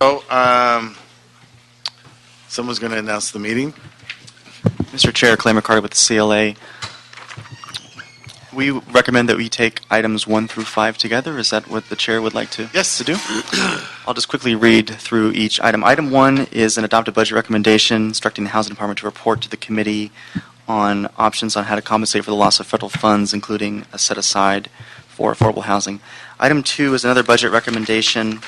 So, someone's going to announce the meeting. Mr. Chair, Clay McCarty with the CLA. We recommend that we take items 1 through 5 together. Is that what the chair would like to, Yes. to do? I'll just quickly read through each item. Item 1 is an adopted budget recommendation instructing the Housing Department to report to the committee on options on how to compensate for the loss of federal funds, including a set aside for affordable housing. Item 2 is another budget recommendation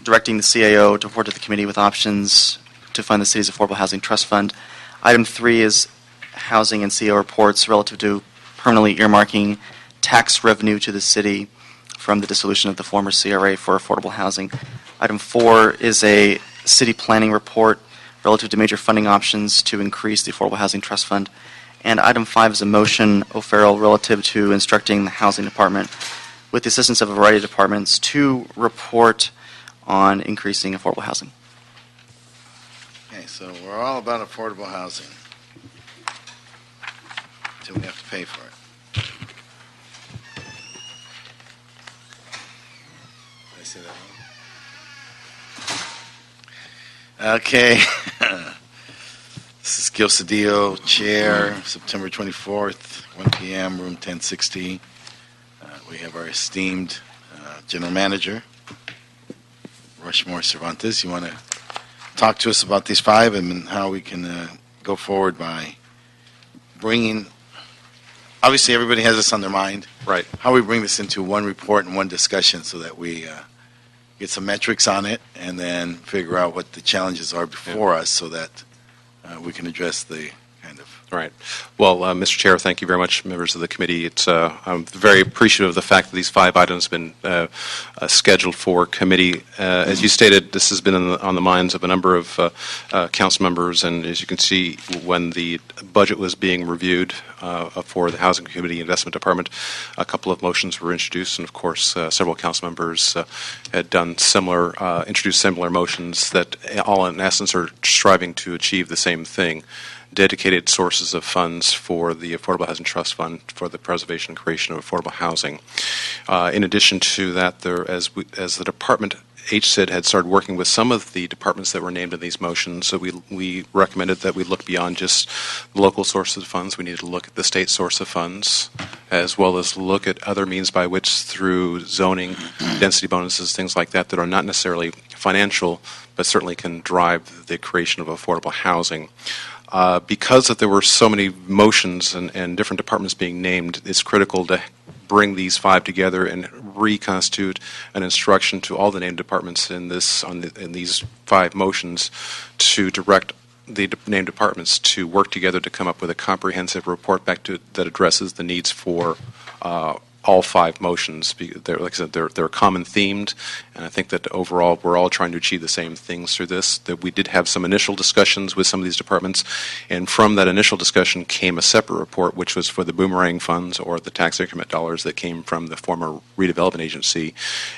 directing the CAO to report to the committee with options to fund the city's affordable housing trust fund. Item 3 is housing and CAO reports relative to permanently earmarking tax revenue to the city from the dissolution of the former CRA for affordable housing. Item 4 is a city planning report relative to major funding options to increase the affordable housing trust fund. And item 5 is a motion, O'Farrell, relative to instructing the housing department, with the assistance of a variety of departments, to report on increasing affordable housing. Okay, so we're all about affordable housing. Until we have to pay for it. Did I say that wrong? Okay. This is Gil Cedillo, Chair, September 24th, 1 p.m., room 1060. We have our esteemed General Manager, Rushmore Cervantes. You want to talk to us about these 5 and how we can go forward by bringing, obviously everybody has this on their mind. Right. How we bring this into one report and one discussion so that we get some metrics on it and then figure out what the challenges are before us so that we can address the kind of. Right. Well, Mr. Chair, thank you very much, members of the committee. I'm very appreciative of the fact that these 5 items have been scheduled for committee. As you stated, this has been on the minds of a number of council members, and as you can see, when the budget was being reviewed for the Housing Committee Investment Department, a couple of motions were introduced, and of course, several council members had done introduced similar motions that all, in essence, are striving to achieve the same thing: dedicated sources of funds for the Affordable Housing Trust Fund for the preservation and creation of affordable housing. In addition to that, as the department, HCID had started working with some of the departments that were named in these motions, so we recommended that we look beyond just local sources of funds. We needed to look at the state source of funds, as well as look at other means by which, through zoning, density bonuses, things like that are not necessarily financial, but certainly can drive the creation of affordable housing. Because there were so many motions and different departments being named, it's critical to bring these 5 together and reconstitute an instruction to all the named departments in these 5 motions to direct the named departments to work together to come up with a comprehensive report that addresses the needs for all 5 motions. Like I said, they're common themed, and I think that overall we're all trying to achieve the same things through this. That we did have some initial discussions with some of these departments, and from that initial discussion came a separate report, which was for the boomerang funds or the tax increment dollars that came from the former redevelopment agency,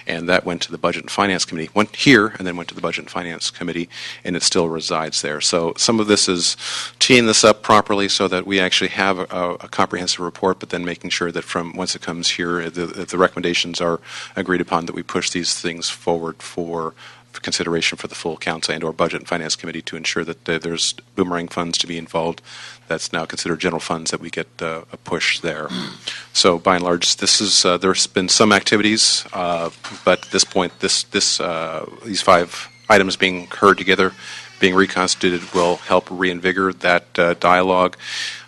and that went to the Budget and Finance Committee. Went here and then went to the Budget and Finance Committee, and it still resides there. So some of this is teeing this up properly so that we actually have a comprehensive report, but then making sure that from once it comes here, the recommendations are agreed upon, that we push these things forward for consideration for the full council and or Budget and Finance Committee to ensure that there's boomerang funds to be involved. That's now considered general funds, that we get a push there. So by and large, this is there's been some activities, but at this point, these 5 items being heard together, being reconstituted, will help reinvigorate that dialogue.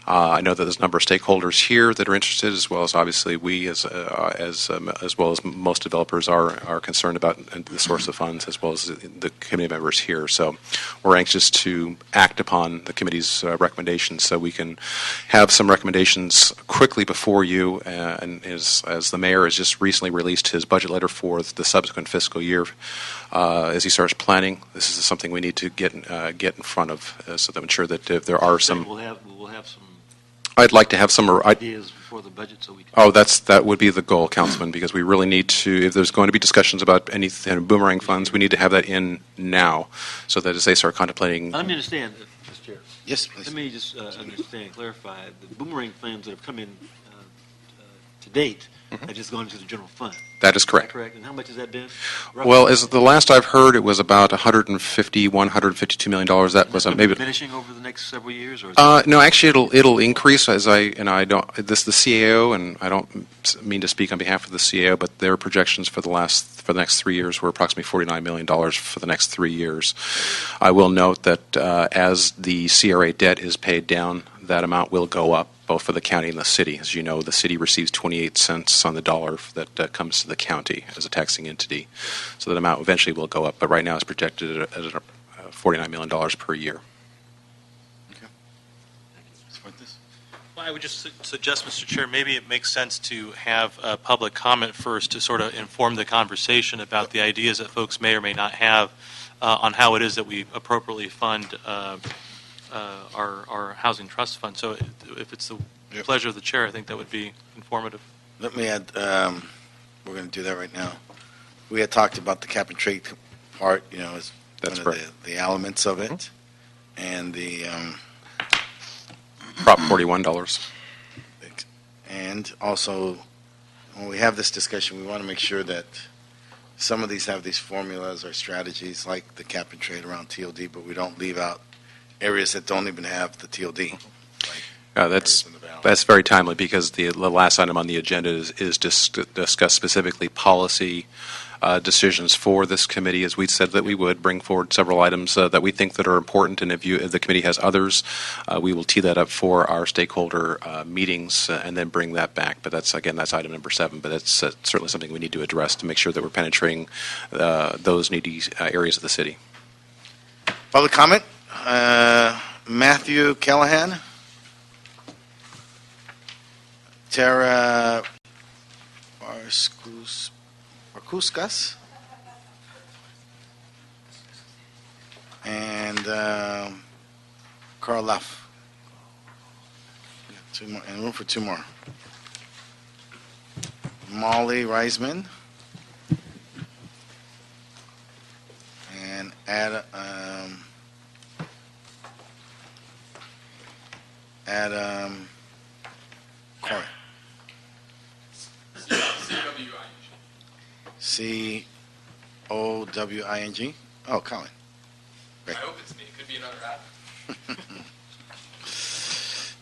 I know that there's a number of stakeholders here that are interested, as well as obviously we, as well as most developers, are concerned about the source of funds, as well as the committee members here. So we're anxious to act upon the committee's recommendations, so we can have some recommendations quickly before you. And as the mayor has just recently released his budget letter for the subsequent fiscal year, as he starts planning, this is something we need to get in front of, so that ensure that if there are some. We'll have some. I'd like to have some ideas before the budget, so we can. Oh, that would be the goal, Councilman, because we really need to. If there's going to be discussions about any boomerang funds, we need to have that in now, so that as they start contemplating. Let me understand, Mr. Chair. Yes, please. Let me just understand and clarify. The boomerang funds that have come in to date, that has gone to the general fund. That is Is that correct. correct? And how much has that been? Roughly? Well, as the last I've heard, it was about $152 million. That was maybe. Diminishing over the next several years, or is No, actually, it'll increase as I don't. This the CAO, and I don't mean to speak on behalf of the CAO, but their projections for the next 3 years were approximately $49 million for the next 3 years. I will note that as the CRA debt is paid down, that amount will go up, both for the county and the city. As you know, the city receives 28 cents on the dollar that comes to the county as a taxing entity. So that amount eventually will go up, but right now it's projected at $49 million per year. Well, I would just suggest, Mr. Chair, maybe it makes sense to have a public comment first to sort of inform the conversation about the ideas that folks may or may not have on how it is that we appropriately fund our housing trust fund. So if it's the pleasure of the chair, I think that would be informative. Let me add, we're going to do that right now. We had talked about the cap and trade part, as That's one of correct. the elements of it, and the Prop $41. and also when we have this discussion, we want to make sure that some of these have these formulas or strategies like the cap and trade around TOD, but we don't leave out areas that don't even have the TOD. That's very timely because the last item on the agenda is discuss specifically policy decisions for this committee. As we said that we would bring forward several items that we think that are important, and if the committee has others, we will tee that up for our stakeholder meetings and then bring that back. But that's item number 7. But that's certainly something we need to address to make sure that we're penetrating those needy areas of the city. Public comment? Matthew Callahan? Tara Arkuskas? And Carl Luff. Two more, and room for 2 more. Molly Reisman. And Adam Corin. C-O-W-I-N-G? Oh, Colin. Great. I hope it's me. It could be another Adam.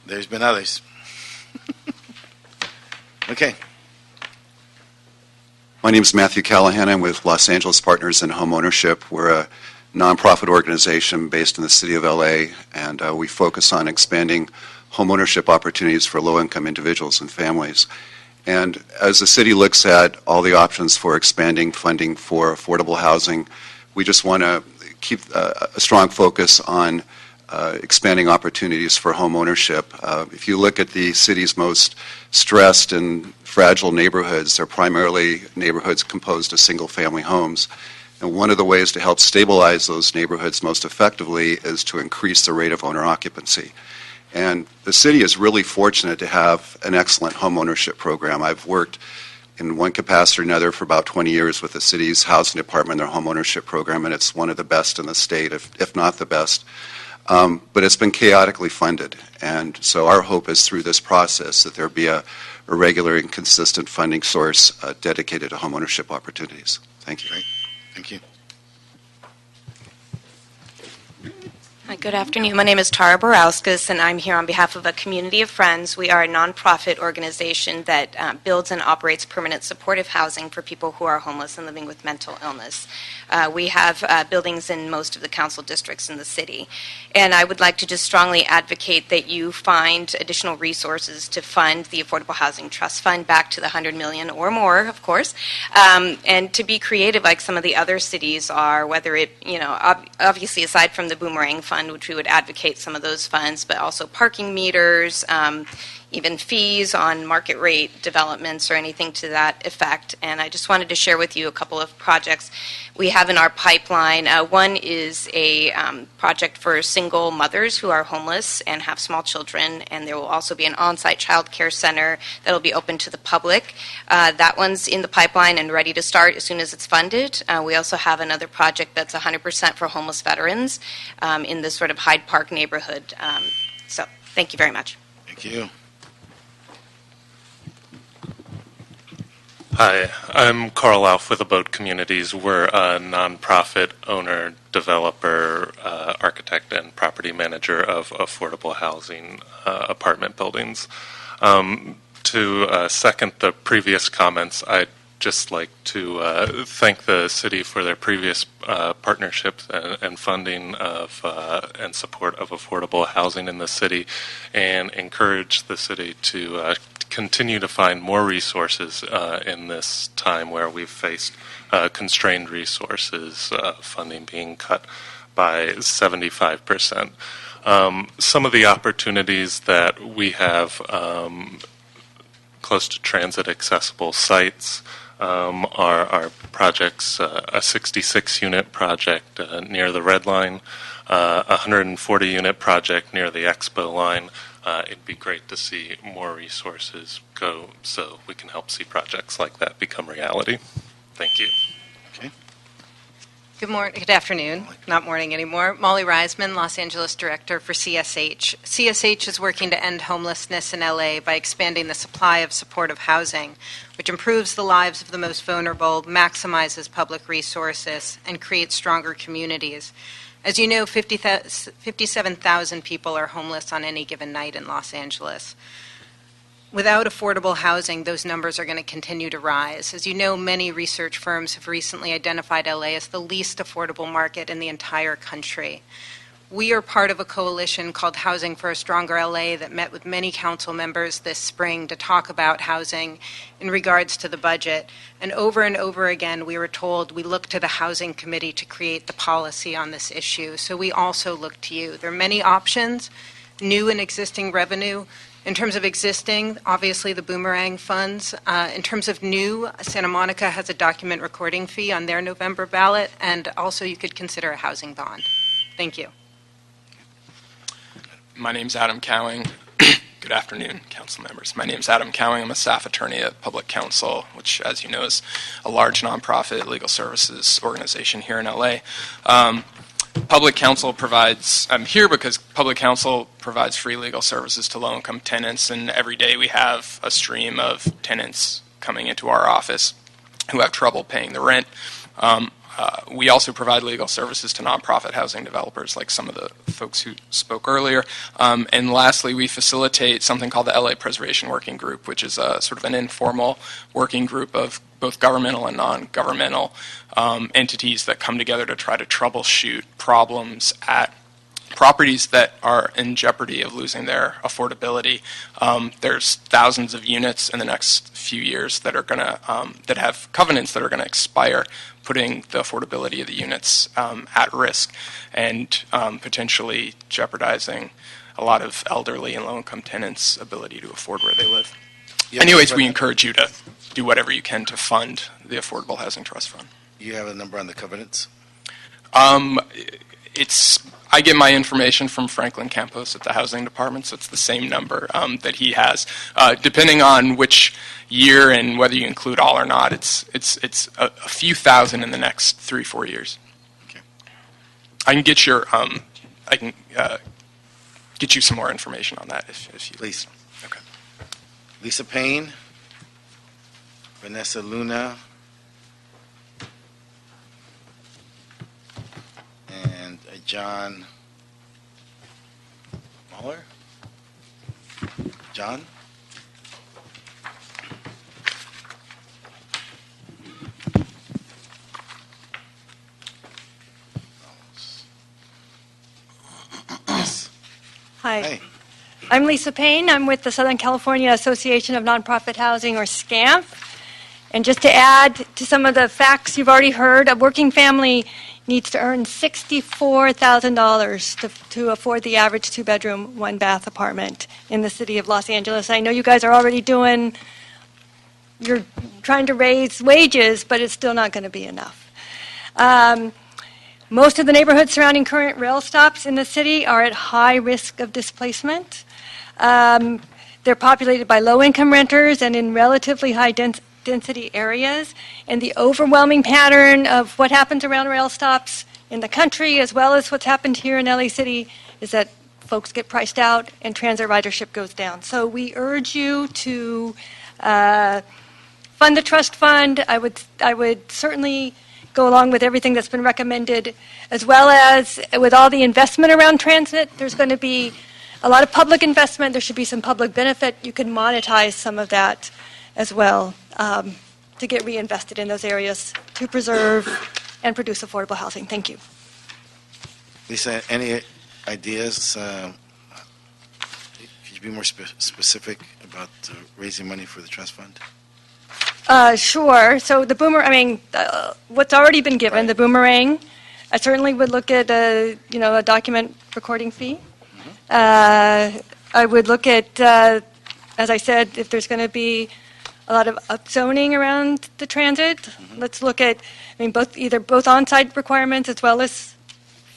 There's been others. Okay. My name is Matthew Callahan. I'm with Los Angeles Partners in Home Ownership. We're a nonprofit organization based in the city of LA, and we focus on expanding home ownership opportunities for low-income individuals and families. And as the city looks at all the options for expanding funding for affordable housing, we just want to keep a strong focus on expanding opportunities for home ownership. If you look at the city's most stressed and fragile neighborhoods, they're primarily neighborhoods composed of single-family homes. And one of the ways to help stabilize those neighborhoods most effectively is to increase the rate of owner occupancy. And the city is really fortunate to have an excellent home ownership program. I've worked in one capacity or another for about 20 years with the city's housing department, their home ownership program, and it's one of the best in the state, if not the best. But it's been chaotically funded. And so our hope is through this process that there be a regular and consistent funding source dedicated to home ownership opportunities. Thank you. Great. Thank you. Hi, good afternoon. My name is Tara Borauskas, and I'm here on behalf of a community of friends. We are a nonprofit organization that builds and operates permanent supportive housing for people who are homeless and living with mental illness. We have buildings in most of the council districts in the city. And I would like to just strongly advocate that you find additional resources to fund the Affordable Housing Trust Fund back to the $100 million or more, of course, and to be creative like some of the other cities are, whether it, obviously aside from the Boomerang Fund, which we would advocate some of those funds, but also parking meters, even fees on market rate developments or anything to that effect. And I just wanted to share with you a couple of projects we have in our pipeline. One is a project for single mothers who are homeless and have small children, and there will also be an on-site child care center that will be open to the public. That one's in the pipeline and ready to start as soon as it's funded. We also have another project that's 100% for homeless veterans in this sort of Hyde Park neighborhood. So thank you very much. Thank you. Hi, I'm Carl Alf with Abode Communities. We're a nonprofit owner, developer, architect, and property manager of affordable housing apartment buildings. To second the previous comments, I'd just like to thank the city for their previous partnerships and funding of and support of affordable housing in the city, and encourage the city to continue to find more resources in this time where we've faced constrained resources, funding being cut by 75%. Some of the opportunities that we have close to transit accessible sites are projects, a 66-unit project near the Red Line, a 140-unit project near the Expo line. It'd be great to see more resources go so we can help see projects like that become reality. Thank you. Good afternoon, not morning anymore. Molly Reisman, Los Angeles Director for CSH. CSH is working to end homelessness in LA by expanding the supply of supportive housing, which improves the lives of the most vulnerable, maximizes public resources, and creates stronger communities. As you know, 57,000 people are homeless on any given night in Los Angeles. Without affordable housing, those numbers are going to continue to rise. As you know, many research firms have recently identified LA as the least affordable market in the entire country. We are part of a coalition called Housing for a Stronger LA that met with many council members this spring to talk about housing in regards to the budget. And over again, we were told we look to the Housing Committee to create the policy on this issue. So we also look to you. There are many options, new and existing revenue. In terms of existing, obviously the Boomerang funds. In terms of new, Santa Monica has a document recording fee on their November ballot, and also you could consider a housing bond. Thank you. My name's Adam Cowing. Good afternoon, council members. My name's Adam Cowing. I'm a staff attorney at Public Counsel, which, as you know, is a large nonprofit legal services organization here in LA. Public Counsel provides, I'm here because Public Counsel provides free legal services to low-income tenants, and every day we have a stream of tenants coming into our office who have trouble paying the rent. We also provide legal services to nonprofit housing developers, like some of the folks who spoke earlier. And lastly, we facilitate something called the LA Preservation Working Group, which is a sort of an informal working group of both governmental and non-governmental entities that come together to try to troubleshoot problems at properties that are in jeopardy of losing their affordability. There's thousands of units in the next few years that are going to that have covenants that are going to expire, putting the affordability of the units at risk and potentially jeopardizing a lot of elderly and low-income tenants' ability to afford where they live. Anyways, we encourage you to do whatever you can to fund the Affordable Housing Trust Fund. You have a number on the covenants? I get my information from Franklin Campos at the Housing Department, so it's the same number that he has. Depending on which year and whether you include all or not, it's a few thousand in the next 3-4 years. Okay. I can get get you some more information on that if you Please. Okay. Lisa Payne, Vanessa Luna, and John Mahler? John? Yes. Hi. Hey. I'm Lisa Payne. I'm with the Southern California Association of Nonprofit Housing, or SCAMP. And just to add to some of the facts you've already heard, a working family needs to earn $64,000 to afford the average 2-bedroom, 1-bath apartment in the city of Los Angeles. I know you guys are already you're trying to raise wages, but it's still not going to be enough. Most of the neighborhoods surrounding current rail stops in the city are at high risk of displacement. They're populated by low-income renters and in relatively high density areas, and the overwhelming pattern of what happens around rail stops in the country, as well as what's happened here in LA City, is that folks get priced out and transit ridership goes down. So we urge you to fund the trust fund. I would certainly go along with everything that's been recommended, as well as with all the investment around transit. There's going to be a lot of public investment. There should be some public benefit. You can monetize some of that as well to get reinvested in those areas to preserve and produce affordable housing. Thank you. Lisa, any ideas? Could you be more specific about raising money for the trust fund? Sure. So the what's already been given, Right. the boomerang, I certainly would look at a document recording fee. I would look at, as I said, if there's going to be a lot of upzoning around the transit. Let's look at, both on-site requirements as well as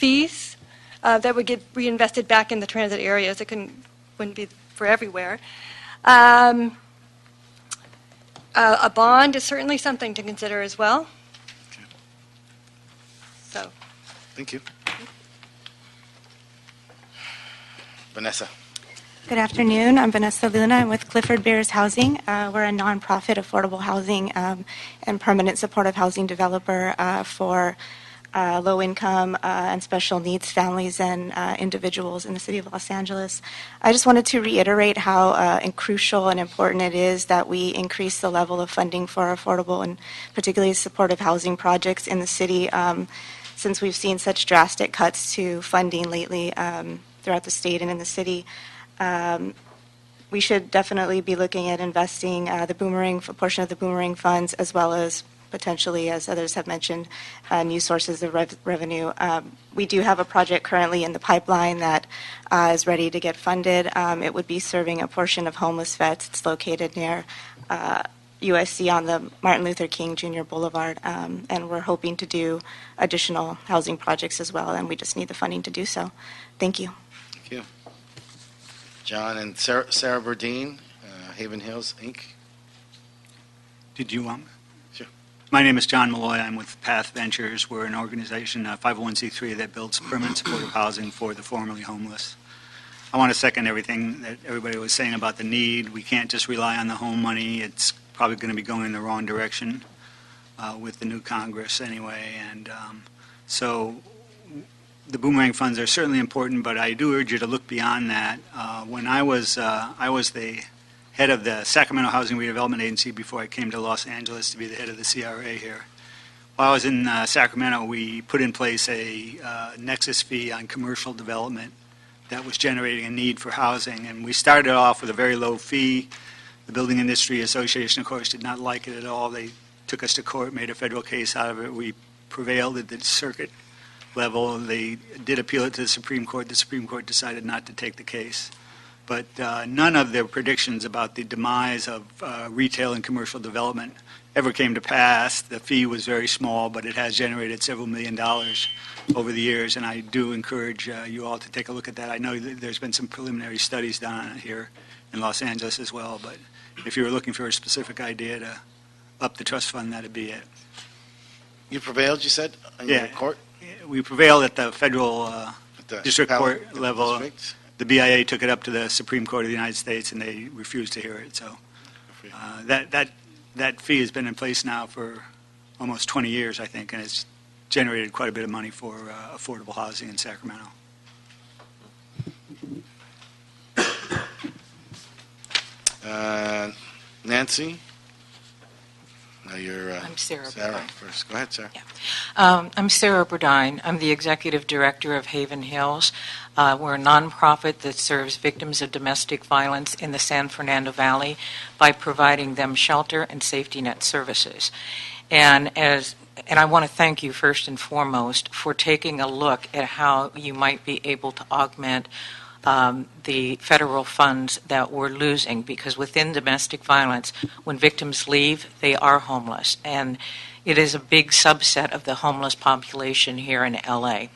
fees that would get reinvested back in the transit areas. It wouldn't be for everywhere. A bond is certainly something to consider as well. Okay. So, Thank you. Vanessa. Good afternoon. I'm Vanessa Luna. I'm with Clifford Beers Housing. We're a nonprofit affordable housing and permanent supportive housing developer for low-income and special needs families and individuals in the city of Los Angeles. I just wanted to reiterate how crucial and important it is that we increase the level of funding for affordable and particularly supportive housing projects in the city, since we've seen such drastic cuts to funding lately throughout the state and in the city. We should definitely be looking at investing the boomerang, a portion of the boomerang funds, as well as potentially, as others have mentioned, new sources of revenue. We do have a project currently in the pipeline that is ready to get funded. It would be serving a portion of homeless vets. It's located near USC on the Martin Luther King Jr. Boulevard, and we're hoping to do additional housing projects as well, and we just need the funding to do so. Thank you. Thank you. John and Sarah Burdine, Haven Hills, Inc. Did you want? Sure. My name is John Malloy. I'm with Path Ventures. We're an organization, 501c3, that builds permanent supportive housing for the formerly homeless. I want to second everything that everybody was saying about the need. We can't just rely on the home money. It's probably going to be going in the wrong direction with the new Congress anyway. And so the boomerang funds are certainly important, but I do urge you to look beyond that. When I was the head of the Sacramento Housing Redevelopment Agency before I came to Los Angeles to be the head of the CRA here. While I was in Sacramento, we put in place a nexus fee on commercial development that was generating a need for housing. And we started off with a very low fee. The Building Industry Association, of course, did not like it at all. They took us to court, made a federal case out of it. We prevailed at the circuit level. They did appeal it to the Supreme Court. The Supreme Court decided not to take the case. But none of their predictions about the demise of retail and commercial development ever came to pass. The fee was very small, but it has generated several $1 million over the years, and I do encourage you all to take a look at that. I know that there's been some preliminary studies done on it here in Los Angeles as well, but if you were looking for a specific idea to up the trust fund, that'd be it. You prevailed, you said, in Yeah. your court? We prevailed at the federal At the district appellate court level. district? The BIA took it up to the Supreme Court of the United States, and they refused to hear it. So that fee has been in place now for almost 20 years, I think, and it's generated quite a bit of money for affordable housing in Sacramento. Nancy? No, you're I'm Sarah Sarah Burdine. first. Go ahead, Sarah. I'm Sarah Burdine. I'm the executive director of Haven Hills. We're a nonprofit that serves victims of domestic violence in the San Fernando Valley by providing them shelter and safety net services. And I want to thank you first and foremost for taking a look at how you might be able to augment the federal funds that we're losing, because within domestic violence, when victims leave, they are homeless, and it is a big subset of the homeless population here in LA.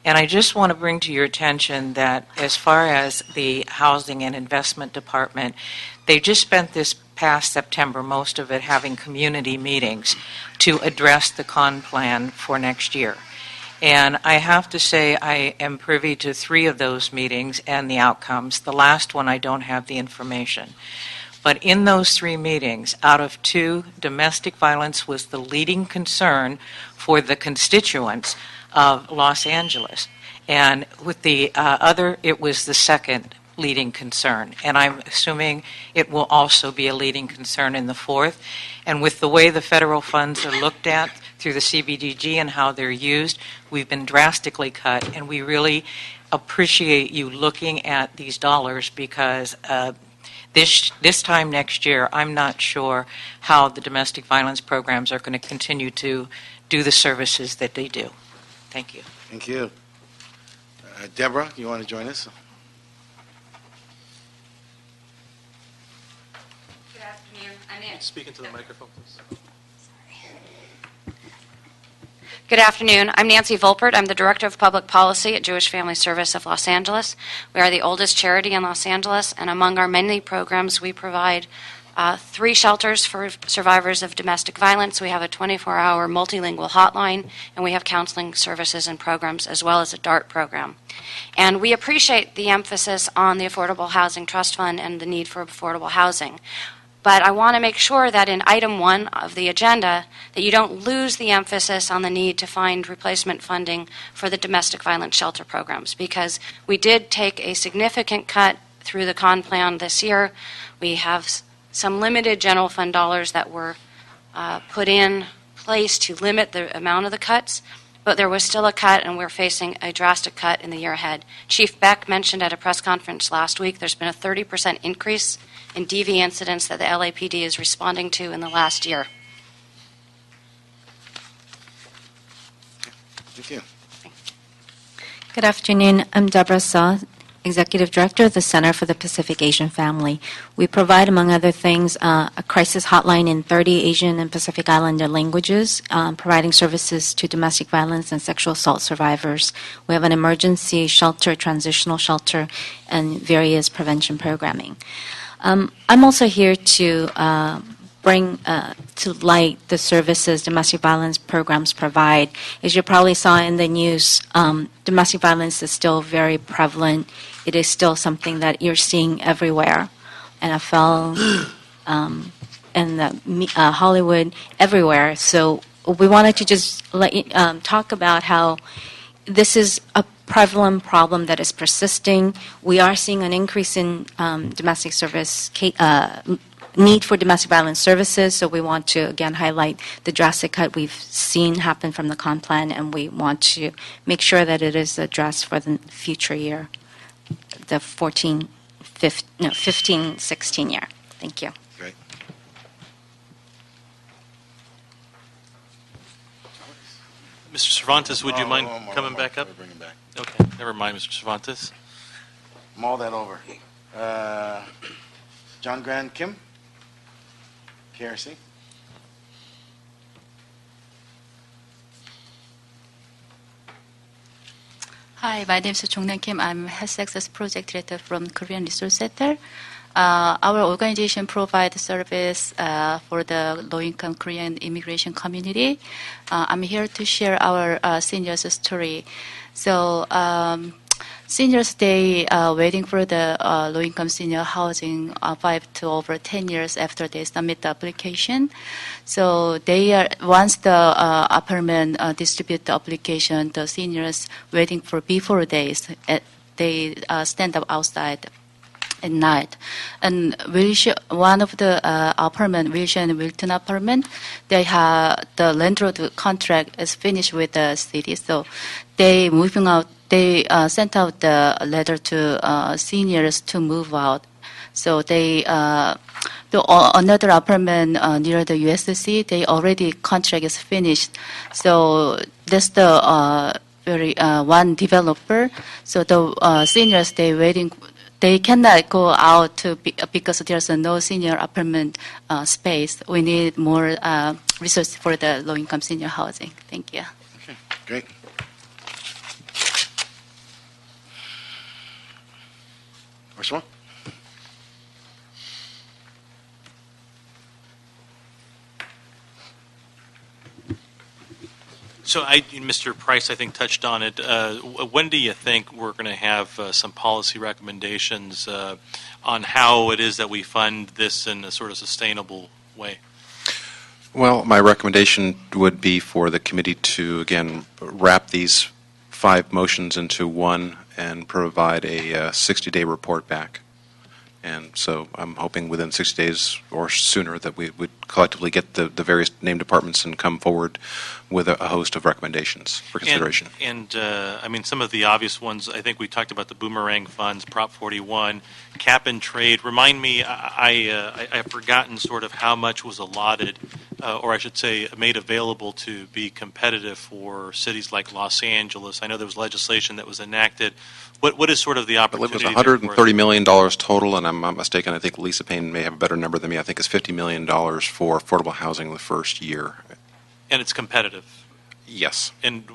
And I just want to bring to your attention that as far as the Housing and Investment Department, they just spent this past September, most of it having community meetings to address the con plan for next year. And I have to say I am privy to 3 of those meetings and the outcomes. The last one I don't have the information. But in those 3 meetings, out of 2, domestic violence was the leading concern for the constituents of Los Angeles. And with the other, it was the second leading concern. And I'm assuming it will also be a leading concern in the 4th. And with the way the federal funds are looked at through the CBDG and how they're used, we've been drastically cut. And we really appreciate you looking at these dollars because this time next year, I'm not sure how the domestic violence programs are going to continue to do the services that they do. Thank you. Thank you. Deborah, you want to join us? Good afternoon. Speak into the microphone, please. Good afternoon. I'm Nancy Volpert. I'm the Director of Public Policy at Jewish Family Service of Los Angeles. We are the oldest charity in Los Angeles, and among our many programs, we provide 3 shelters for survivors of domestic violence. We have a 24-hour multilingual hotline, and we have counseling services and programs, as well as a DART program. And we appreciate the emphasis on the Affordable Housing Trust Fund and the need for affordable housing. But I want to make sure that in item 1 of the agenda, that you don't lose the emphasis on the need to find replacement funding for the domestic violence shelter programs, because we did take a significant cut through the con plan this year. We have some limited general fund dollars that were put in place to limit the amount of the cuts, but there was still a cut, and we're facing a drastic cut in the year ahead. Chief Beck mentioned at a press conference last week there's been a 30% increase in DV incidents that the LAPD is responding to in the last year. Thank you. Good afternoon. I'm Deborah Saw, Executive Director of the Center for the Pacific Asian Family. We provide, among other things, a crisis hotline in 30 Asian and Pacific Islander languages, providing services to domestic violence and sexual assault survivors. We have an emergency shelter, transitional shelter, and various prevention programming. I'm also here to bring to light the services domestic violence programs provide. As you probably saw in the news, domestic violence is still very prevalent. It is still something that you're seeing everywhere. NFL, and Hollywood, everywhere. So we wanted to just talk about how this is a prevalent problem that is persisting. We are seeing an increase in domestic service need for domestic violence services, so we want to again highlight the drastic cut we've seen happen from the con plan, and we want to make sure that it is addressed for the future year, the 15-16 year. Thank you. Great. Mr. Cervantes, would you mind coming back up? Bring him back. Okay, never mind, Mr. Cervantes. Mull that over. John Grand Kim, KRC. Hi, my name is Jongnan Kim. I'm Health Access Project Director from Korean Resource Center. Our organization provides service for the low-income Korean immigration community. I'm here to share our seniors' story. So, seniors, they are waiting for the low-income senior housing 5 to over 10 years after they submit the application. So they are, once the apartment distribute the application, the seniors waiting for before days, they stand up outside at night. And one of the apartment, Wilshire and Wilton apartment, they have the landlord contract is finished with the city, so they moving out. They sent out the letter to seniors to move out. So they another apartment near the USC, they already contract is finished. So that's the very one developer. So the seniors they waiting. They cannot go out because there's no senior apartment space. We need more resources for the low-income senior housing. Thank you. Okay, great. First one. So Mr. Price, I think, touched on it. When do you think we're going to have some policy recommendations on how it is that we fund this in a sort of sustainable way? Well, my recommendation would be for the committee to, again, wrap these 5 motions into one and provide a 60-day report back. And so I'm hoping within 60 days or sooner that we would collectively get the various named departments and come forward with a host of recommendations for consideration. And I mean, some of the obvious ones, I think we talked about the boomerang funds, Prop 41, cap and trade. Remind me, I've forgotten sort of how much was allotted, or I should say made available to be competitive for cities like Los Angeles. I know there was legislation that was enacted. What is sort of the I opportunity? believe it was $130 million total, and I'm not mistaken, I think Lisa Payne may have a better number than me. I think it's $50 million for affordable housing the first year. And it's competitive. Yes. And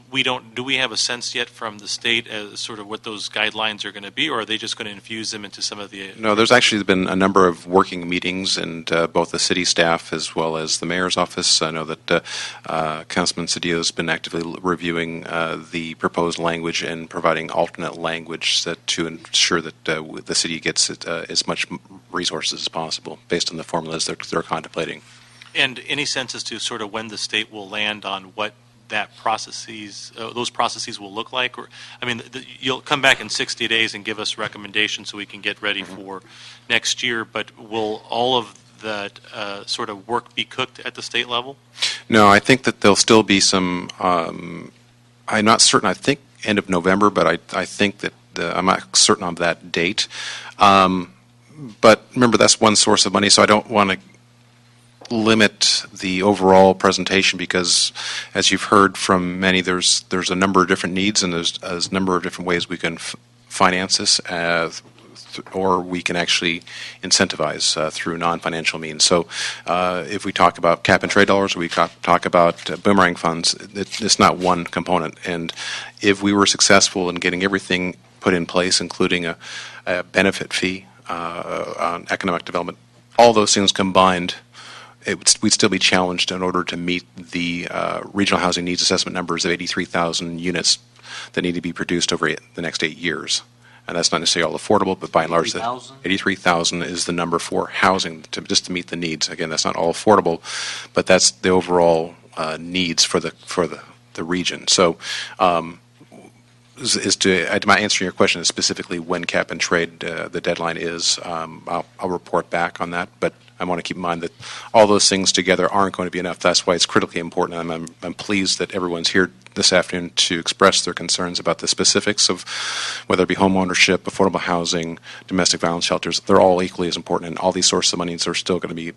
do we have a sense yet from the state as sort of what those guidelines are going to be, or are they just going to infuse them into some of the... No, there's actually been a number of working meetings, and both the city staff as well as the mayor's office. I know that Councilman Cedillo has been actively reviewing the proposed language and providing alternate language to ensure that the city gets as much resources as possible based on the formulas they're contemplating. And any sense as to sort of when the state will land on what that those processes will look like? Or, I mean, you'll come back in 60 days and give us recommendations so we can get ready for next year, but will all of that sort of work be cooked at the state level? No, I think that there'll still be some, I'm not certain, I think end of November, but I think that I'm not certain on that date. But remember, that's one source of money, so I don't want to limit the overall presentation because, as you've heard from many, there's a number of different needs and there's a number of different ways we can finance this, or we can actually incentivize through non-financial means. So if we talk about cap and trade dollars, we talk about boomerang funds, it's not one component. And if we were successful in getting everything put in place, including a benefit fee on economic development, all those things combined, we'd still be challenged in order to meet the regional housing needs assessment numbers of 83,000 units that need to be produced over the next 8 years. And that's not necessarily all affordable, but by and large, 83,000 is the number for housing just to meet the needs. Again, that's not all affordable, but that's the overall needs for the region. So, am I answering your question specifically when cap and trade the deadline is? I'll report back on that, but I want to keep in mind that all those things together aren't going to be enough. That's why it's critically important. I'm pleased that everyone's here this afternoon to express their concerns about the specifics of whether it be home ownership, affordable housing, domestic violence shelters. They're all equally as important, and all these sources of money are still going to be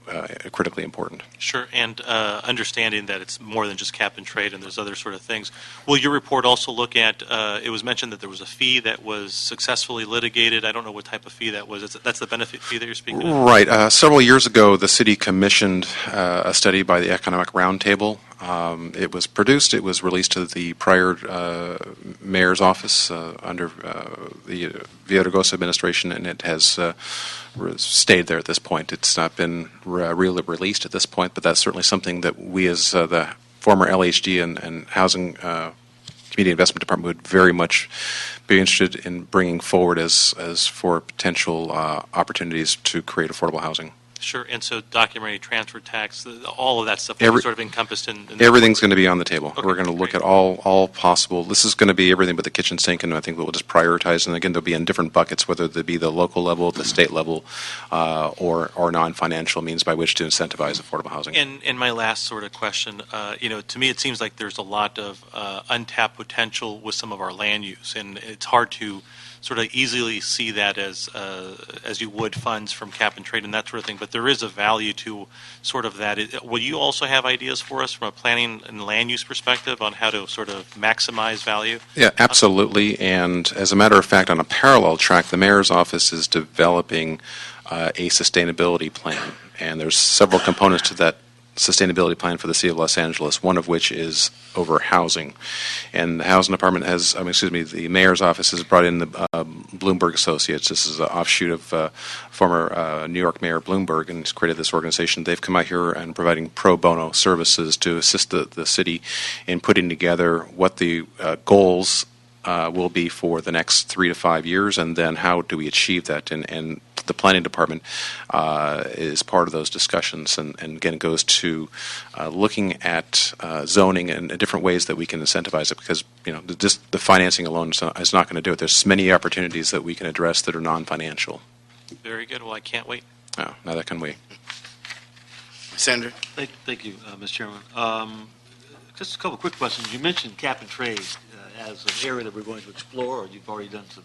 critically important. Sure, and understanding that it's more than just cap and trade and there's other sort of things. Will your report also look at, it was mentioned that there was a fee that was successfully litigated. I don't know what type of fee that was. That's the benefit fee that you're speaking of? Right. Several years ago, the city commissioned a study by the Economic Roundtable. It was produced. It was released to the prior mayor's office under the Villaraigosa administration, and it has stayed there at this point. It's not been really released at this point, but that's certainly something that we as the former LHD and Housing Community Investment Department would very much be interested in bringing forward as for potential opportunities to create affordable housing. Sure, and so documentary transfer tax, all of that stuff will be sort of encompassed in everything's going to be on the table. Okay, we're going to look at all possible. This is going to be everything but the kitchen sink, and I think we'll just prioritize. And again, they'll be in different buckets, whether they be the local level, the state level, or non-financial means by which to incentivize affordable housing. And my last sort of question, to me it seems like there's a lot of untapped potential with some of our land use, and it's hard to sort of easily see that as you would funds from cap and trade and that sort of thing. But there is a value to sort of that. Will you also have ideas for us from a planning and land use perspective on how to sort of maximize value? Yeah, absolutely. And as a matter of fact, on a parallel track, the mayor's office is developing a sustainability plan. And there's several components to that sustainability plan for the City of Los Angeles, one of which is over housing. And the housing department has, the mayor's office has brought in the Bloomberg Associates. This is an offshoot of former New York Mayor Bloomberg, and he's created this organization. They've come out here and providing pro bono services to assist the city in putting together what the goals will be for the next 3 to 5 years, and then how do we achieve that? And the planning department is part of those discussions, and again, it goes to looking at zoning and different ways that we can incentivize it, because just the financing alone is not going to do it. There's many opportunities that we can address that are non-financial. Very good. Well, I can't wait. Oh, now that can wait. Senator? Thank you, Mr. Chairman. Just a couple of quick questions. You mentioned cap and trade as an area that we're going to explore, or you've already done some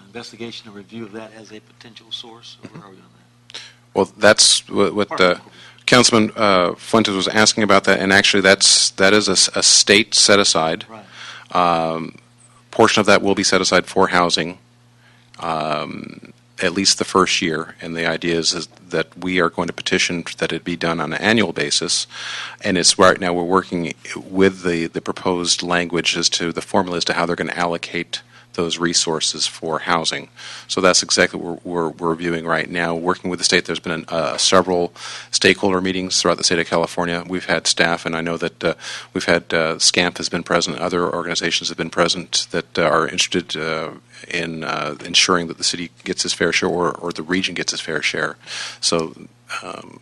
investigation and review of that as a potential source, or where are we on that? Well, that's what Councilman Fuentes was asking about that, and actually that is a state set aside. Right. Portion of that will be set aside for housing, at least the first year, and the idea is that we are going to petition that it be done on an annual basis, and it's right now we're working with the proposed language as to the formula as to how they're going to allocate those resources for housing. So that's exactly what we're reviewing right now. Working with the state, there's been several stakeholder meetings throughout the state of California. We've had staff, and I know that we've had SCAMP has been present, other organizations have been present that are interested in ensuring that the city gets its fair share or the region gets its fair share. So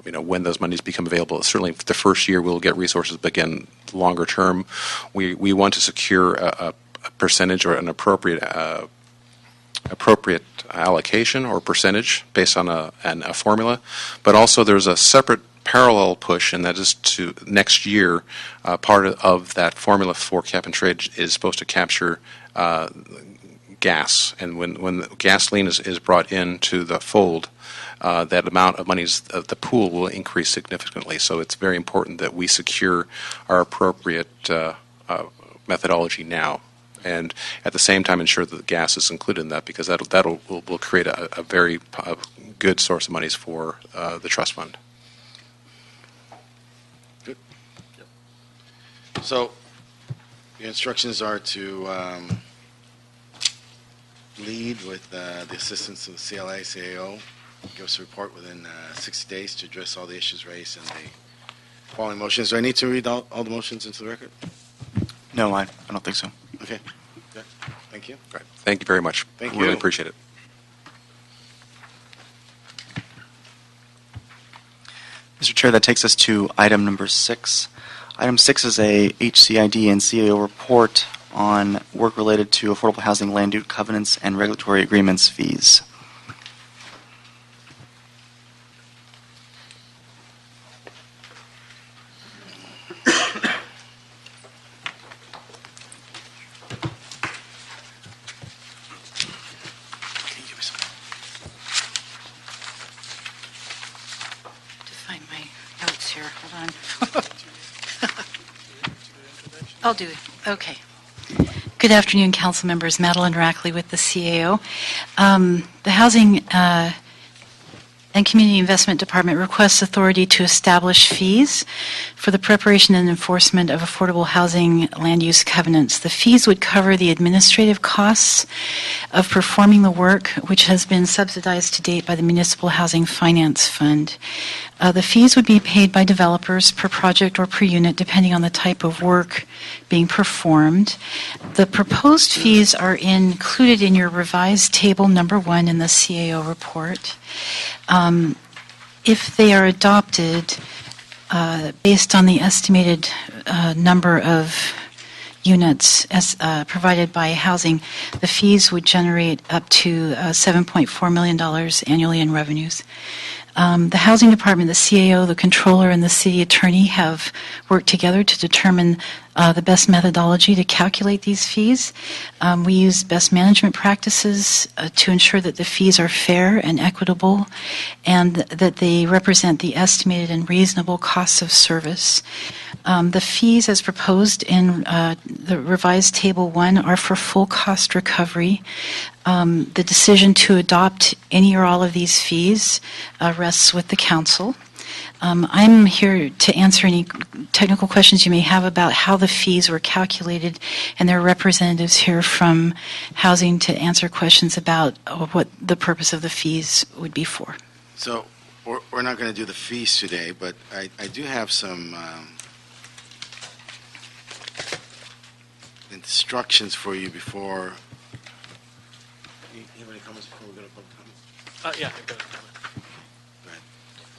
when those monies become available, certainly the first year we'll get resources, but again, longer term, we want to secure a percentage or an appropriate allocation or percentage based on a formula. But also there's a separate parallel push, and that is to next year, part of that formula for cap and trade is supposed to capture gas. And when gasoline is brought into the fold, that amount of monies, the pool will increase significantly. So it's very important that we secure our appropriate methodology now, and at the same time ensure that the gas is included in that, because will create a very good source of monies for the trust fund. Good. Yep. So your instructions are to lead with the assistance of the CLA, CAO, give us a report within 60 days to address all the issues raised in the following motions. Do I need to read all the motions into the record? No, I don't think so. Okay. Good. Thank you. Great. Thank you very much. Thank Really you. appreciate it. Mr. Chair, that takes us to item number 6. Item 6 is a HCID and CAO report on work related to affordable housing land use covenants and regulatory agreements fees. Find my notes here. Hold on. I'll do it. Okay. Good afternoon, council members. Madeline Rackley with the CAO. The Housing and Community Investment Department requests authority to establish fees for the preparation and enforcement of affordable housing land use covenants. The fees would cover the administrative costs of performing the work, which has been subsidized to date by the Municipal Housing Finance Fund. The fees would be paid by developers per project or per unit, depending on the type of work being performed. The proposed fees are included in your revised table number 1 in the CAO report. If they are adopted, based on the estimated number of units as provided by housing, the fees would generate up to $7.4 million annually in revenues. The Housing Department, the CAO, the Controller, and the City Attorney have worked together to determine the best methodology to calculate these fees. We use best management practices to ensure that the fees are fair and equitable, and that they represent the estimated and reasonable costs of service. The fees as proposed in the revised Table 1 are for full cost recovery. The decision to adopt any or all of these fees rests with the council. I'm here to answer any technical questions you may have about how the fees were calculated, and there are representatives here from Housing to answer questions about what the purpose of the fees would be for. So we're not going to do the fees today, but I do have some instructions for you before. You have any comments before we go to public comments? Yeah.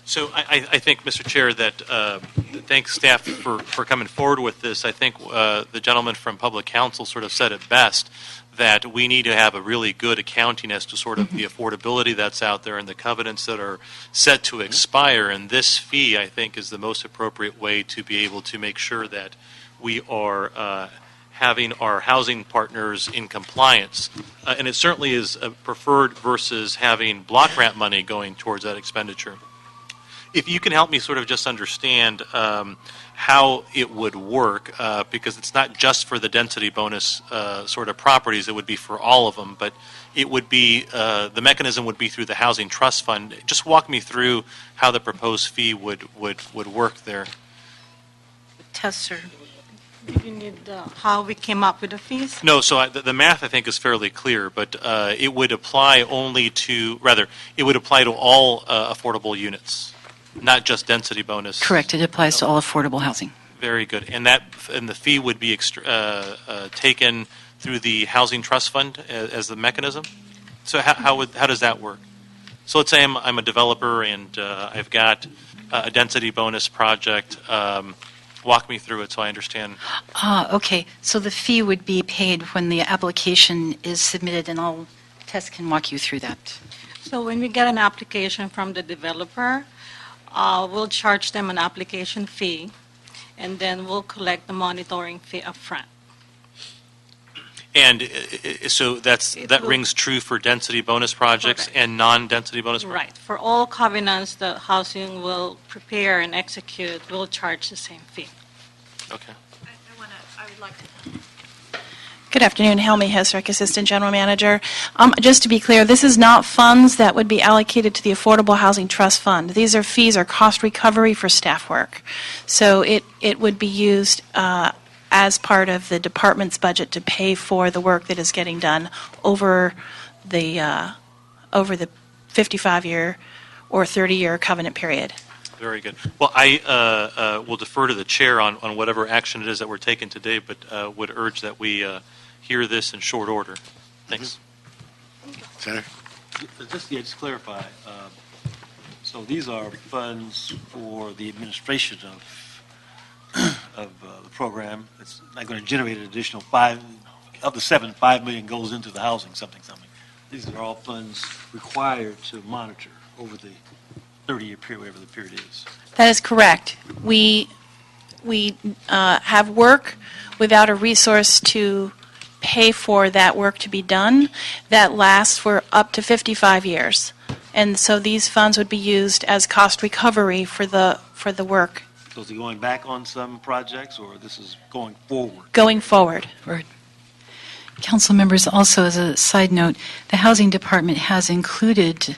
So I think, Mr. Chair, that thanks staff for coming forward with this. I think the gentleman from Public Counsel sort of said it best, that we need to have a really good accounting as to sort of the affordability that's out there and the covenants that are set to expire. And this fee, I think, is the most appropriate way to be able to make sure that we are having our housing partners in compliance. And it certainly is preferred versus having block grant money going towards that expenditure. If you can help me sort of just understand how it would work, because it's not just for the density bonus sort of properties, it would be for all of them, but it would be, the mechanism would be through the Housing Trust Fund. Just walk me through how the proposed fee would work there. Tester, do you need how we came up with the fees? No, so the math I think is fairly clear, but it would apply only to, rather, it would apply to all affordable units. Not just density bonus. Correct. It applies to all affordable housing. Very good. And the fee would be taken through the Housing Trust Fund as the mechanism? So how does that work? So let's say I'm a developer and I've got a density bonus project. Walk me through it so I understand. Okay. So the fee would be paid when the application is submitted, and Tess can walk you through that. So when we get an application from the developer, we'll charge them an application fee, and then we'll collect the monitoring fee up front. And so that rings true for density bonus projects and non-density bonus projects? Right. For all covenants that housing will prepare and execute, we'll charge the same fee. Okay. I would like to. Good afternoon, Helmi Hesrick, Assistant General Manager. Just to be clear, this is not funds that would be allocated to the Affordable Housing Trust Fund. These are fees or cost recovery for staff work. So it would be used as part of the department's budget to pay for the work that is getting done over the 55-year or 30-year covenant period. Very good. Well, I will defer to the chair on whatever action it is that we're taking today, but would urge that we hear this in short order. Thanks. Senator? Just clarify. So these are funds for the administration of the program. It's not going to generate an additional $5 million goes into the housing something. These are all funds required to monitor over the 30-year period, whatever the period is. That is correct. We have work without a resource to pay for that work to be done that lasts for up to 55 years. And so these funds would be used as cost recovery for the work. So is it going back on some projects, or this is going forward? Going forward. Council members, also as a side note, the Housing Department has included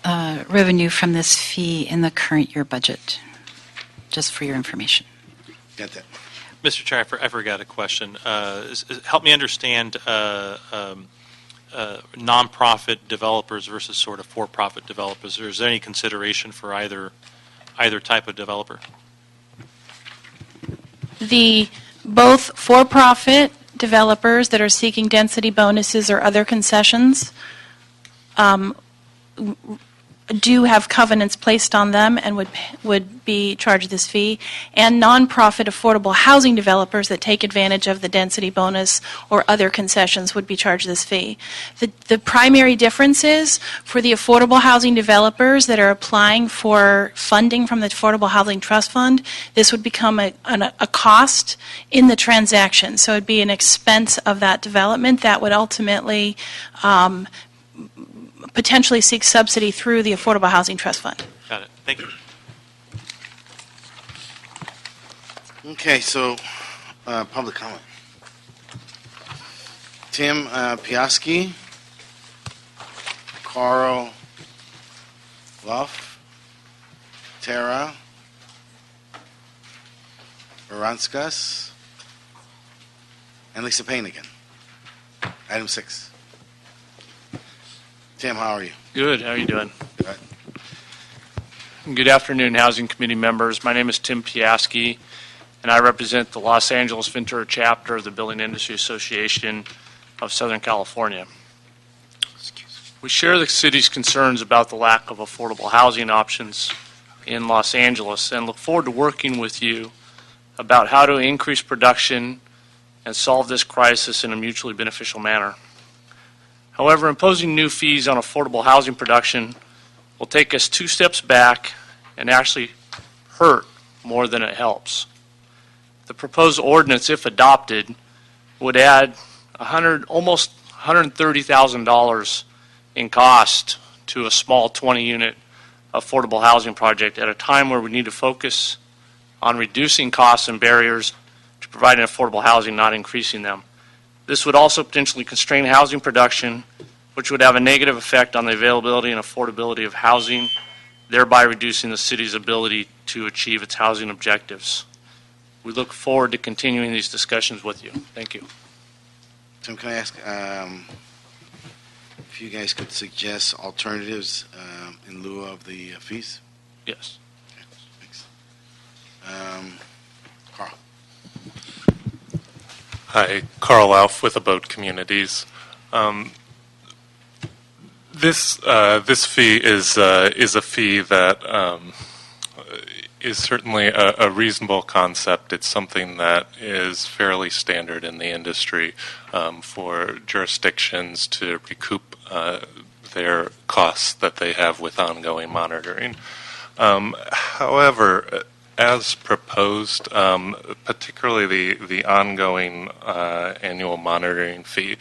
revenue from this fee in the current year budget, just for your information. Got that. Mr. Chair, I forgot a question. Help me understand nonprofit developers versus sort of for-profit developers. Is there any consideration for either type of developer? Both for-profit developers that are seeking density bonuses or other concessions do have covenants placed on them and would be charged this fee, and nonprofit affordable housing developers that take advantage of the density bonus or other concessions would be charged this fee. The primary difference is for the affordable housing developers that are applying for funding from the Affordable Housing Trust Fund, this would become a cost in the transaction. So it would be an expense of that development that would ultimately potentially seek subsidy through the Affordable Housing Trust Fund. Got it. Thank you. Okay, so public comment. Tim Piaski, Carl Luff, Tara Baranskas, and Lisa Payne again. Item 6. Tim, how are you? Good. How are you doing? Good. Good afternoon, Housing Committee members. My name is Tim Piaski, and I represent the Los Angeles Ventura chapter of the Building Industry Association of Southern California. We share the city's concerns about the lack of affordable housing options in Los Angeles and look forward to working with you about how to increase production and solve this crisis in a mutually beneficial manner. However, imposing new fees on affordable housing production will take us 2 steps back and actually hurt more than it helps. The proposed ordinance, if adopted, would add almost $130,000 in cost to a small 20-unit affordable housing project at a time where we need to focus on reducing costs and barriers to providing affordable housing, not increasing them. This would also potentially constrain housing production, which would have a negative effect on the availability and affordability of housing, thereby reducing the city's ability to achieve its housing objectives. We look forward to continuing these discussions with you. Thank you. Tim, can I ask if you guys could suggest alternatives in lieu of the fees? Yes. Okay, thanks. Carl. Hi, Carl Lauf with Abode Communities. This fee is a fee that is certainly a reasonable concept. It's something that is fairly standard in the industry for jurisdictions to recoup their costs that they have with ongoing monitoring. However, as proposed, particularly the ongoing annual monitoring fee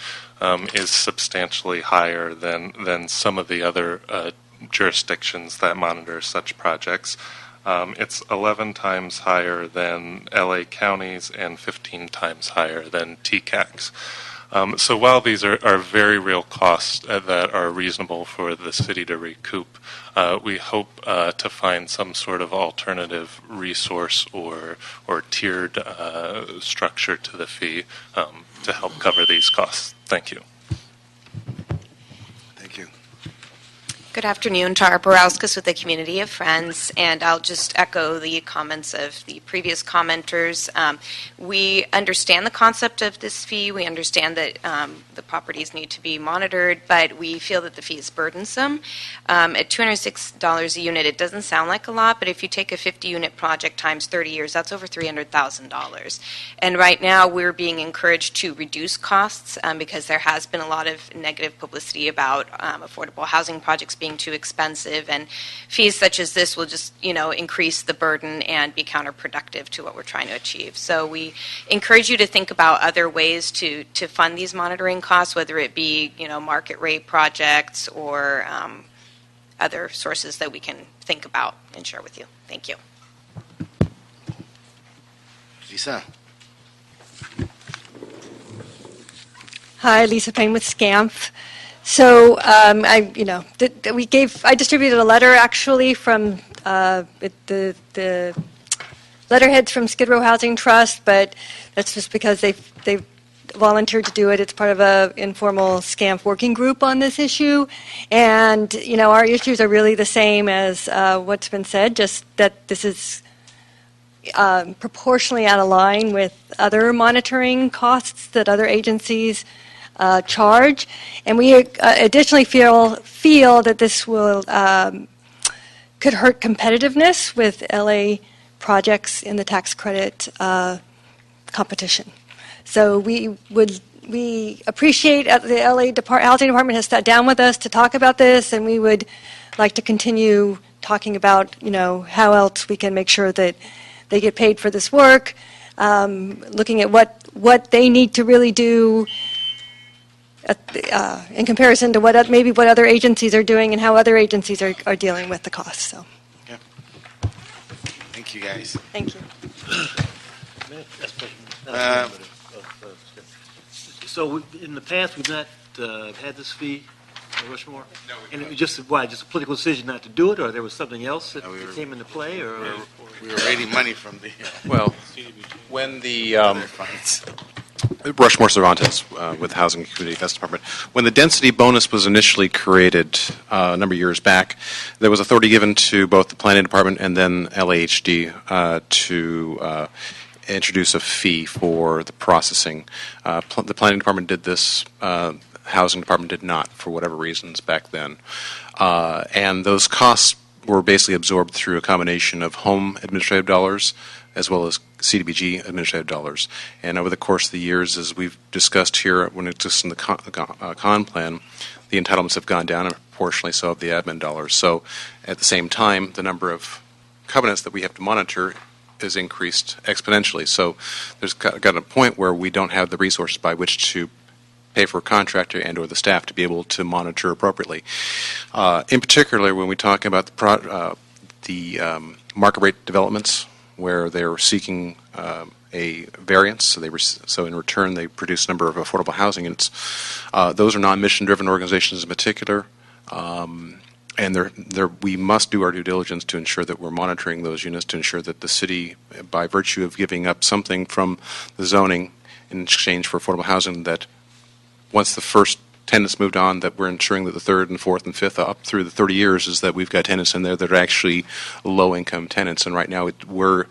is substantially higher than some of the other jurisdictions that monitor such projects. It's 11 times higher than LA counties and 15 times higher than TCACs. So while these are very real costs that are reasonable for the city to recoup, we hope to find some sort of alternative resource or tiered structure to the fee to help cover these costs. Thank you. Thank you. Good afternoon, Tara Borauskas with the Community of Friends, and I'll just echo the comments of the previous commenters. We understand the concept of this fee. We understand that the properties need to be monitored, but we feel that the fee is burdensome. At $206 a unit, it doesn't sound like a lot, but if you take a 50-unit project times 30 years, that's over $300,000. And right now, we're being encouraged to reduce costs because there has been a lot of negative publicity about affordable housing projects being too expensive, and fees such as this will just, increase the burden and be counterproductive to what we're trying to achieve. So we encourage you to think about other ways to fund these monitoring costs, whether it be, market rate projects or other sources that we can think about and share with you. Thank you. Lisa. Hi, Lisa Payne with SCAMF. So I distributed a letter actually from the letterheads from Skid Row Housing Trust, but that's just because they've volunteered to do it. It's part of a informal SCAMF working group on this issue, and our issues are really the same as what's been said, just that this is proportionally out of line with other monitoring costs that other agencies charge, and we additionally feel that this will could hurt competitiveness with LA projects in the tax credit competition. So we appreciate the LA Housing Department has sat down with us to talk about this, and we would like to continue talking about how else we can make sure that they get paid for this work, looking at what they need to really do in comparison to what other agencies are doing and how other agencies are dealing with the costs. So, yeah. Thank you, guys. Thank you. So in the past, we've not had this fee at Rushmore? No. And it was just a political decision not to do it, or there was something else that came into play, or we were raiding money from the Well, when the other funds. Rushmore Cervantes with Housing and Community Investment Department. When the density bonus was initially created a number of years back, there was authority given to both the Planning Department and then LAHD to introduce a fee for the processing. The planning department did this. Housing department did not, for whatever reasons back then. And those costs were basically absorbed through a combination of home administrative dollars as well as CDBG administrative dollars. And over the course of the years, as we've discussed here, when it's just in the con plan, the entitlements have gone down, and proportionally so have the admin dollars. So at the same time, the number of covenants that we have to monitor is increased exponentially. So there's got a point where we don't have the resources by which to pay for a contractor and or the staff to be able to monitor appropriately. In particular, when we talk about the market rate developments, where they're seeking a variance, so in return they produce a number of affordable housing units. Those are non-mission driven organizations in particular, and we must do our due diligence to ensure that we're monitoring those units, to ensure that the city, by virtue of giving up something from the zoning in exchange for affordable housing, that once the first tenants moved on, that we're ensuring that the third and fourth and fifth up through the 30 years is that we've got tenants in there that are actually low-income tenants. And right now we're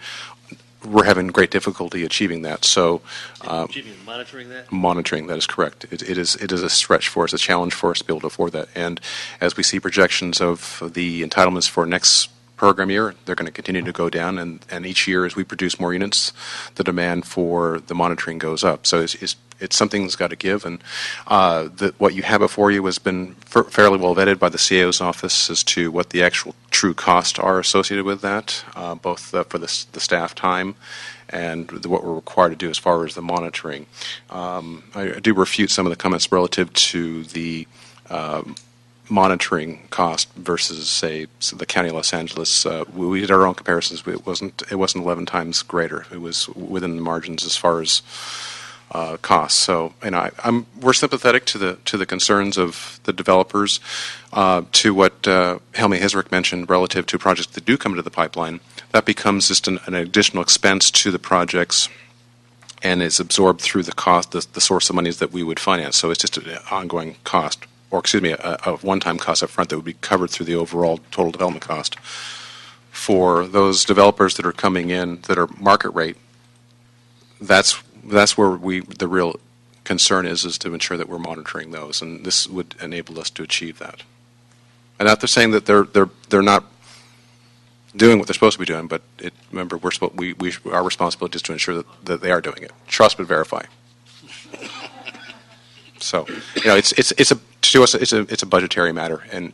having great difficulty achieving that. So monitoring that? Monitoring, that is correct. It is a stretch for us, a challenge for us to be able to afford that. And as we see projections of the entitlements for next program year, they're going to continue to go down, and each year as we produce more units, the demand for the monitoring goes up. So it's something that's got to give, and what you have before you has been fairly well vetted by the CAO's office as to what the actual true costs are associated with that, both for the staff time and what we're required to do as far as the monitoring. I do refute some of the comments relative to the monitoring cost versus, say, the County of Los Angeles. We did our own comparisons. It wasn't 11 times greater. It was within the margins as far as costs. So, we're sympathetic to the concerns of the developers, to what Helmy Hizrick mentioned relative to projects that do come into the pipeline. That becomes just an additional expense to the projects, and is absorbed through the cost, the source of monies that we would finance. So it's just an ongoing cost, or excuse me, a one-time cost up front that would be covered through the overall total development cost. For those developers that are coming in that are market rate, that's where the real concern is to ensure that we're monitoring those, and this would enable us to achieve that. And not to saying that they're not doing what they're supposed to be doing, but remember, our responsibility is to ensure that they are doing it. Trust but verify. So, to us, it's a budgetary matter, and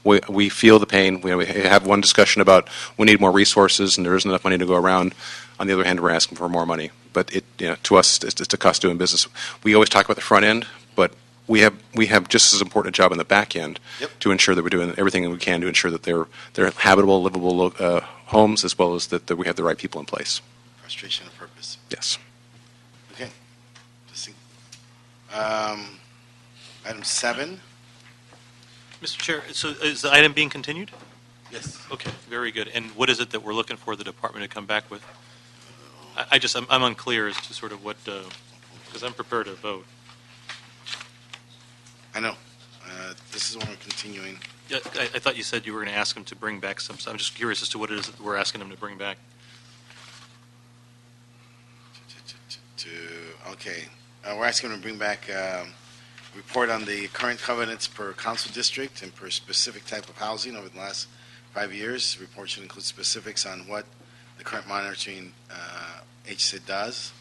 we feel the pain. We have one discussion about we need more resources, and there isn't enough money to go around. On the other hand, we're asking for more money, but to us, it's a cost of doing business. We always talk about the front end, but we have just as important a job in the back end to ensure that we're doing everything that we can to ensure that they're habitable, livable homes, as well as that we have the right people in place. Frustration of purpose. Yes. Okay. Item 7. Mr. Chair, so is the item being continued? Yes. Okay, very good. And what is it that we're looking for the department to come back with? I'm unclear as to sort of what, because I'm prepared to vote. I know. This is what we're continuing. Yeah, I thought you said you were going to ask him to bring back some. I'm just curious as to what it is that we're asking him to bring back. Okay. We're asking him to bring back report on the current covenants per council district and per specific type of housing over the last 5 years. The report should include specifics on what the current monitoring HSID does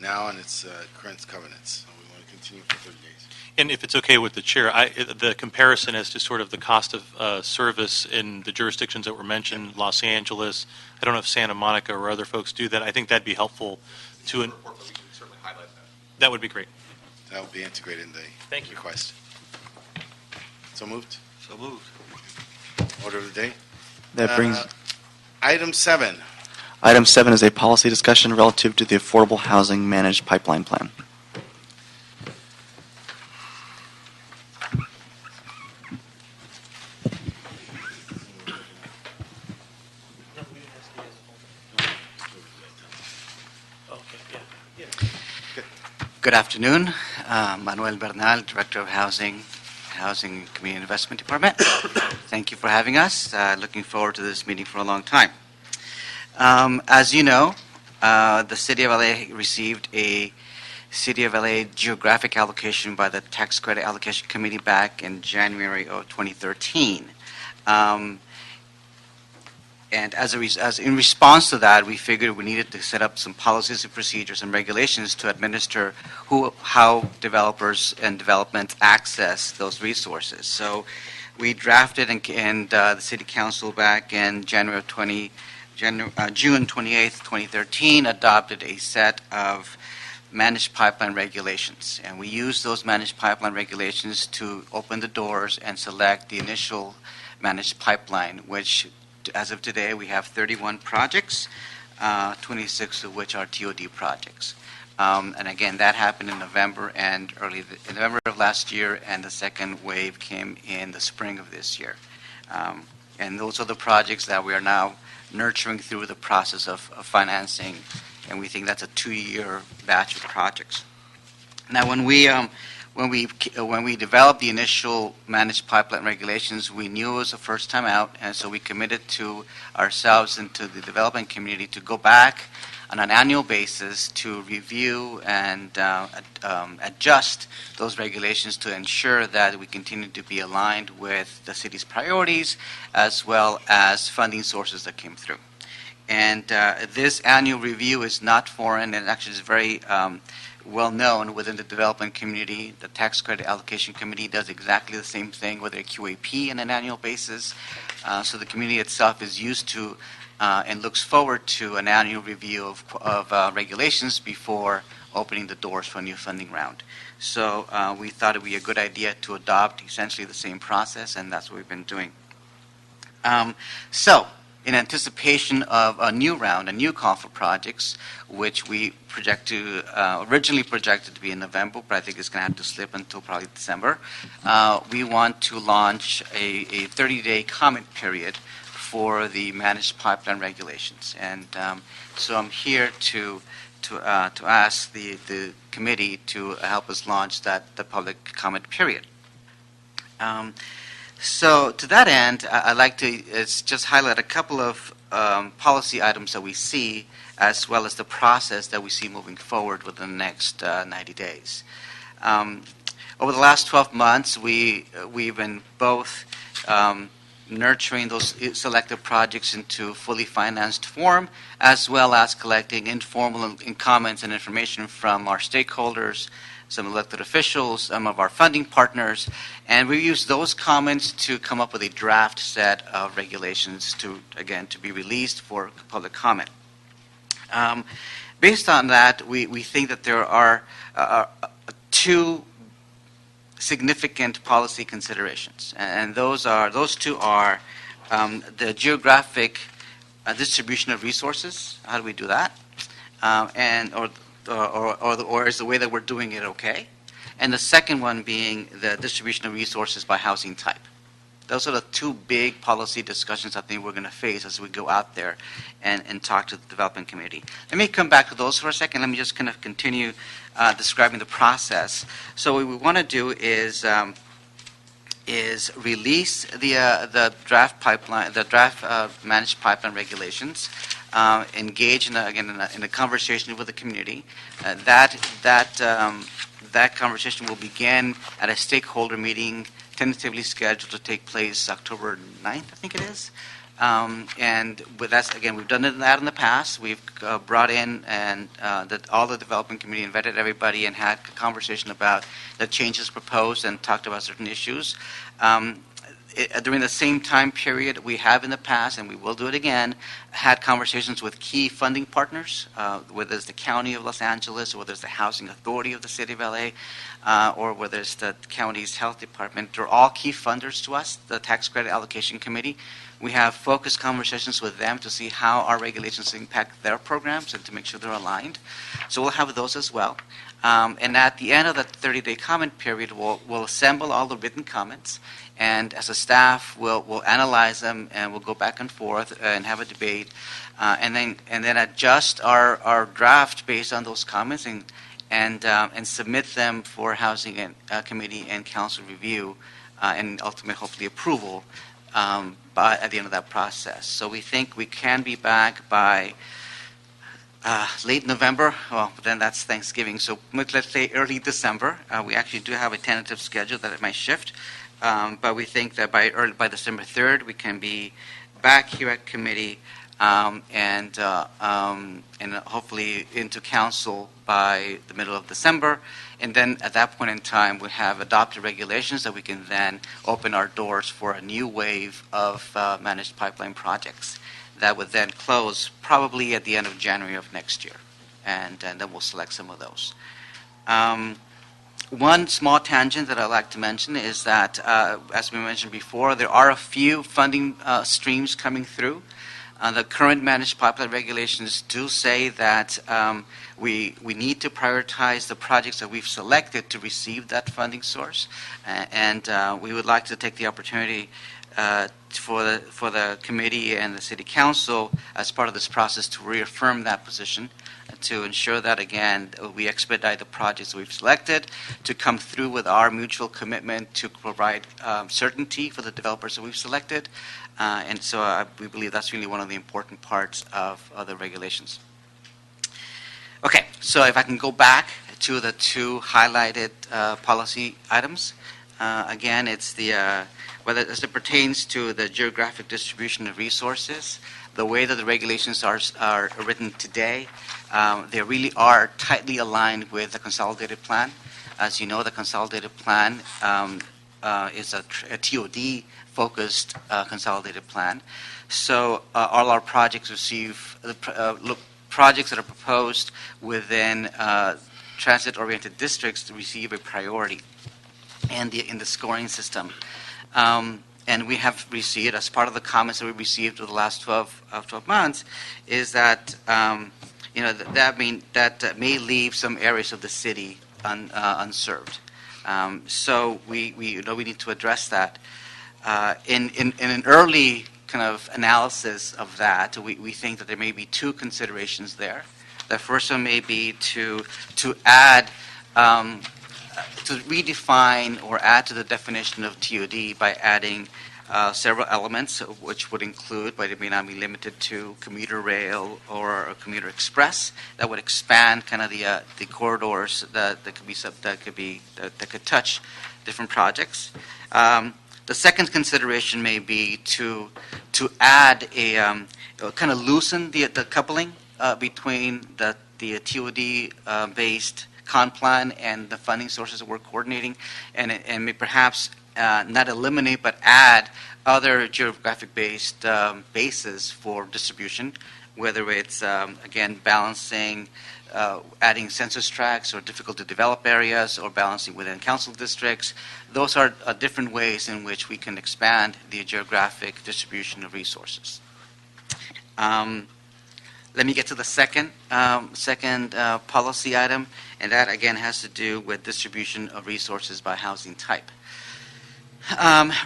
now and its current covenants. So we want to continue for 30 days. And if it's okay with the chair, the comparison as to sort of the cost of service in the jurisdictions that were mentioned, Los Angeles, I don't know if Santa Monica or other folks do that. I think that'd be helpful to. We can certainly highlight that. That would be great. That will be integrated in the request. So moved? So moved. Order of the day? That brings. Item 7. Item 7 is a policy discussion relative to the Affordable Housing Managed Pipeline Plan. Good afternoon. Manuel Bernal, Director of Housing and Community Investment Department. Thank you for having us. Looking forward to this meeting for a long time. As you know, The City of LA received a City of LA geographic allocation by the Tax Credit Allocation Committee back in January of 2013. And as in response to that, we figured we needed to set up some policies and procedures and regulations to administer how developers and development access those resources. So we drafted and the City Council back in June 28th, 2013, adopted a set of managed pipeline regulations. And we used those managed pipeline regulations to open the doors and select the initial managed pipeline, which as of today, we have 31 projects, 26 of which are TOD projects. And again, that happened in November and in November of last year, and the second wave came in the spring of this year. And those are the projects that we are now nurturing through the process of financing, and we think that's a 2-year batch of projects. Now, when we developed the initial managed pipeline regulations, we knew it was the first time out, and so we committed to ourselves and to the development community to go back on an annual basis to review and adjust those regulations to ensure that we continue to be aligned with the city's priorities as well as funding sources that came through. And this annual review is not foreign, and actually is very well known within the development community. The Tax Credit Allocation Committee does exactly the same thing with their QAP on an annual basis. So the community itself is used to and looks forward to an annual review of regulations before opening the doors for a new funding round. So we thought it would be a good idea to adopt essentially the same process, and that's what we've been doing. So in anticipation of a new round, a new call for projects, which we originally projected to be in November, but I think it's going to have to slip until probably December. We want to launch a 30-day comment period for the managed pipeline regulations. And so I'm here to ask the committee to help us launch the public comment period. So to that end, I'd like to just highlight a couple of policy items that we see, as well as the process that we see moving forward within the next 90 days. Over the last 12 months, we've been both nurturing those selected projects into fully financed form, as well as collecting informal comments and information from our stakeholders, some elected officials, some of our funding partners, and we use those comments to come up with a draft set of regulations to be released for public comment. Based on that, we think that there are two significant policy considerations, and those two are the geographic distribution of resources. How do we do that? Or is the way that we're doing it okay? And the second one being the distribution of resources by housing type. Those are the two big policy discussions I think we're going to face as we go out there and talk to the development community. Let me come back to those for a second. Let me just kind of continue describing the process. So what we want to do is release the draft pipeline, managed pipeline regulations. Engage in a conversation with the community. That conversation will begin at a stakeholder meeting tentatively scheduled to take place October 9th, I think it is. And with that, again, we've done that in the past. We've brought in all the development community, invited everybody, and had a conversation about the changes proposed and talked about certain issues. During the same time period, we have in the past, and we will do it again, had conversations with key funding partners, whether it's the County of Los Angeles, or whether it's the Housing Authority of the City of LA, or whether it's the county's health department. They're all key funders to us, the Tax Credit Allocation Committee. We have focused conversations with them to see how our regulations impact their programs and to make sure they're aligned. So we'll have those as well. And at the end of the 30-day comment period, we'll assemble all the written comments, and as a staff, we'll analyze them, and we'll go back and forth and have a debate, and then adjust our draft based on those comments and submit them for Housing and Committee and Council review, and ultimately, hopefully, approval at the end of that process. So we think we can be back by late November, well, then that's Thanksgiving, so let's say early December. We actually do have a tentative schedule that it might shift, but we think that by December 3rd, we can be back here at committee and hopefully into council by the middle of December. And then at that point in time, we have adopted regulations that we can then open our doors for a new wave of managed pipeline projects that would then close probably at the end of January of next year. And then we'll select some of those. One small tangent that I'd like to mention is that, as we mentioned before, there are a few funding streams coming through. The current managed pipeline regulations do say that we need to prioritize the projects that we've selected to receive that funding source, and we would like to take the opportunity for the committee and the city council as part of this process to reaffirm that position, to ensure that, again, we expedite the projects we've selected, to come through with our mutual commitment to provide certainty for the developers that we've selected. And so we believe that's really one of the important parts of the regulations. Okay, so if I can go back to the two highlighted policy items. Again, it's whether as it pertains to the geographic distribution of resources, the way that the regulations are written today, they really are tightly aligned with the consolidated plan. As you know, the consolidated plan is a TOD-focused consolidated plan. So all our projects projects that are proposed within transit-oriented districts receive a priority in the scoring system. And we have received, as part of the comments that we received over the last 12 months, is that that may leave some areas of the city unserved. So we need to address that. In an early kind of analysis of that, we think that there may be two considerations there. The first one may be to add, to redefine or add to the definition of TOD by adding several elements, which would include, but it may not be limited to, commuter rail or commuter express, that would expand kind of the corridors that could touch different projects. The second consideration may be to add kind of loosen the coupling between the TOD based con plan and the funding sources that we're coordinating, and may perhaps not eliminate but add other geographic-based bases for distribution, whether it's, again, balancing, adding census tracts or difficult-to-develop areas, or balancing within council districts. Those are different ways in which we can expand the geographic distribution of resources. Let me get to the second policy item, and that, again, has to do with distribution of resources by housing type.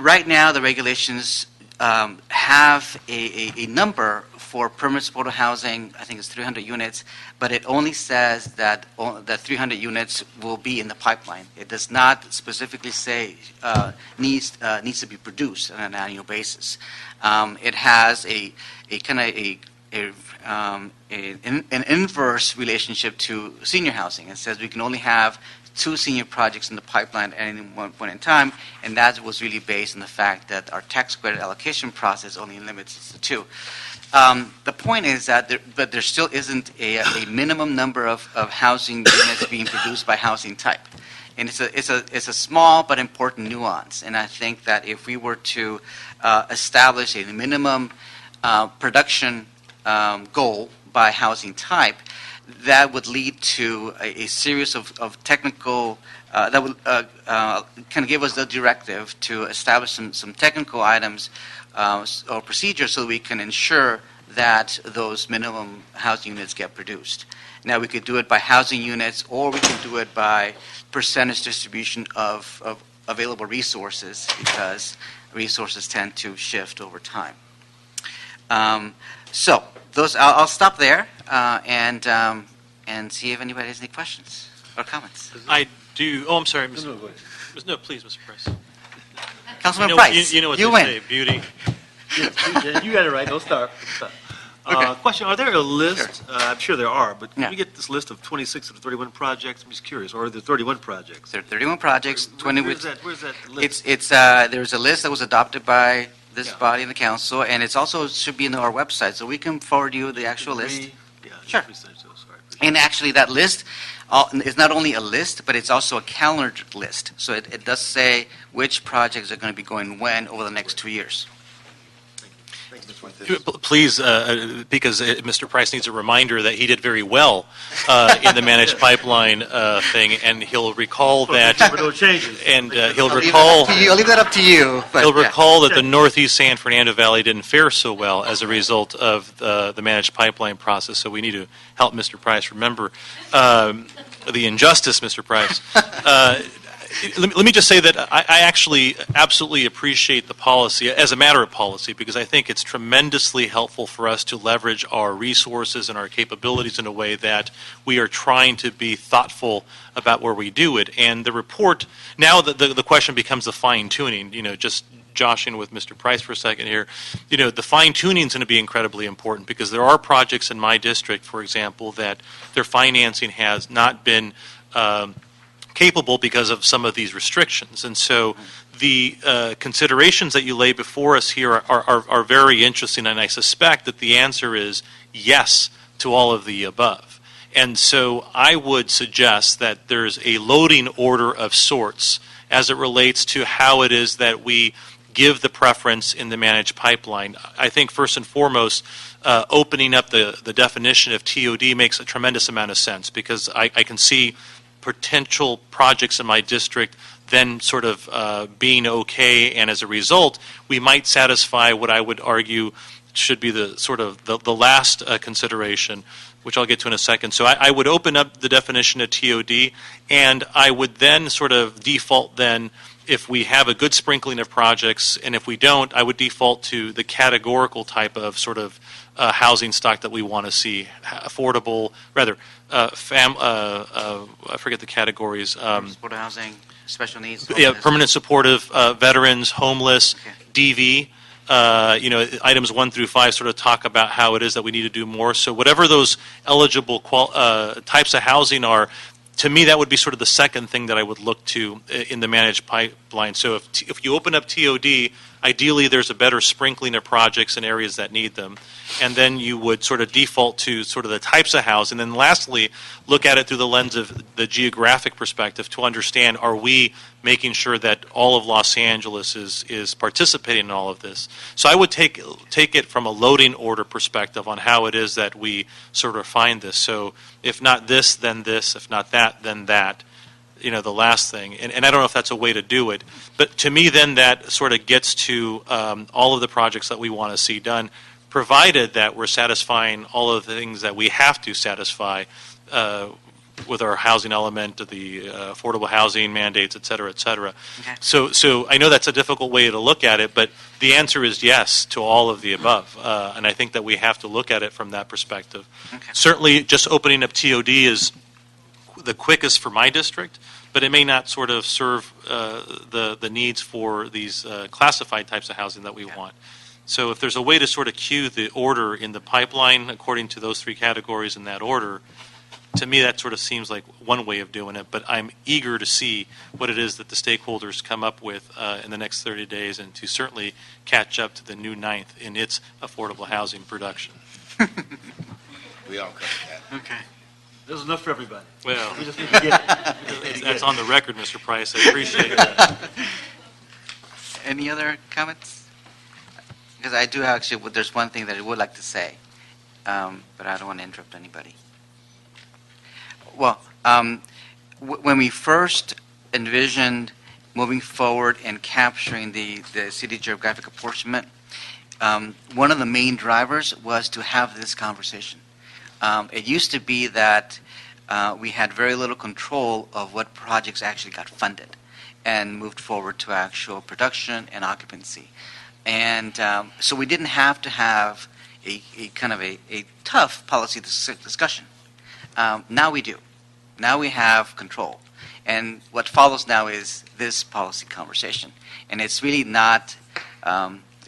Right now, the regulations have a number for permanent supportive housing. I think it's 300 units, but it only says that 300 units will be in the pipeline. It does not specifically say needs to be produced on an annual basis. It has a kind of an inverse relationship to senior housing. It says we can only have 2 senior projects in the pipeline at any one point in time, and that was really based on the fact that our tax credit allocation process only limits us to 2. The point is that there still isn't a minimum number of housing units being produced by housing type. And it's a small but important nuance. And I think that if we were to establish a minimum production goal by housing type, that would lead to a series of technical, that would kind of give us the directive to establish some technical items or procedures so we can ensure that those minimum housing units get produced. Now, we could do it by housing units, or we can do it by percentage distribution of available resources, because resources tend to shift over time. So those, I'll stop there and see if anybody has any questions or comments. I do. Oh, I'm sorry. No, please, Mr. Price. Councilman Price, you know what you they win. say, beauty. You got it right. Don't start. Question, are there a list, I'm sure there are, but can we get this list of 26 of the 31 projects? I'm just curious, or are there 31 projects? There are 31 projects, 20 Where's that list? There's a list that was adopted by this body and the council, and it's also should be on our website, so we can forward you the actual list. Sure. And actually, that list is not only a list, but it's also a calendar list. So it does say which projects are going to be going when over the next 2 years. Please, because Mr. Price needs a reminder that he did very well in the managed pipeline thing, and he'll recall that. And he'll recall. I'll leave that up to you. He'll recall that the Northeast San Fernando Valley didn't fare so well as a result of the managed pipeline process. So we need to help Mr. Price remember the injustice, Mr. Price. Let me just say that I actually absolutely appreciate the policy as a matter of policy, because I think it's tremendously helpful for us to leverage our resources and our capabilities in a way that we are trying to be thoughtful about where we do it. And the report, now the question becomes the fine-tuning, just joshing with Mr. Price for a second here, the fine-tuning is going to be incredibly important, because there are projects in my district, for example, that their financing has not been capable because of some of these restrictions. And so the considerations that you lay before us here are very interesting, and I suspect that the answer is yes to all of the above. And so I would suggest that there's a loading order of sorts as it relates to how it is that we give the preference in the managed pipeline. I think first and foremost, opening up the definition of TOD makes a tremendous amount of sense, because I can see potential projects in my district then sort of being okay, and as a result, we might satisfy what I would argue should be the sort of the last consideration, which I'll get to in a second. So I would open up the definition of TOD, and I would then sort of default then, if we have a good sprinkling of projects, and if we don't, I would default to the categorical type of sort of housing stock that we want to see, affordable, rather, I forget the categories. Supportive housing, special needs. Yeah, permanent supportive, veterans, homeless, DV. Items 1 through 5 sort of talk about how it is that we need to do more. So whatever those eligible types of housing are, to me, that would be sort of the second thing that I would look to in the managed pipeline. So if you open up TOD, ideally there's a better sprinkling of projects in areas that need them. And then you would sort of default to sort of the types of housing. And then lastly, look at it through the lens of the geographic perspective to understand, are we making sure that all of Los Angeles is participating in all of this? So I would take it from a loading order perspective on how it is that we sort of find this. So if not this, then this. If not that, then that. The last thing. And I don't know if that's a way to do it. But to me, then that sort of gets to all of the projects that we want to see done, provided that we're satisfying all of the things that we have to satisfy with our housing element, the affordable housing mandates, et cetera, et cetera. Okay. So I know that's a difficult way to look at it, but the answer is yes to all of the above. And I think that we have to look at it from that perspective. Okay. Certainly, just opening up TOD is the quickest for my district, but it may not sort of serve the needs for these classified types of housing that we want. So if there's a way to sort of cue the order in the pipeline according to those three categories in that order, to me that sort of seems like one way of doing it, but I'm eager to see what it is that the stakeholders come up with in the next 30 days, and to certainly catch up to the new ninth in its affordable housing production. We all covered that. Okay. There's enough for everybody. Well, We just need to get it. that's on the record, Mr. Price. I appreciate that. Any other comments? Because I do actually, there's one thing that I would like to say, but I don't want to interrupt anybody. Well, when we first envisioned moving forward and capturing the city geographic apportionment, one of the main drivers was to have this conversation. It used to be that we had very little control of what projects actually got funded and moved forward to actual production and occupancy. And so we didn't have to have a kind of a tough policy discussion. Now we do. Now we have control. And what follows now is this policy conversation. And it's really not,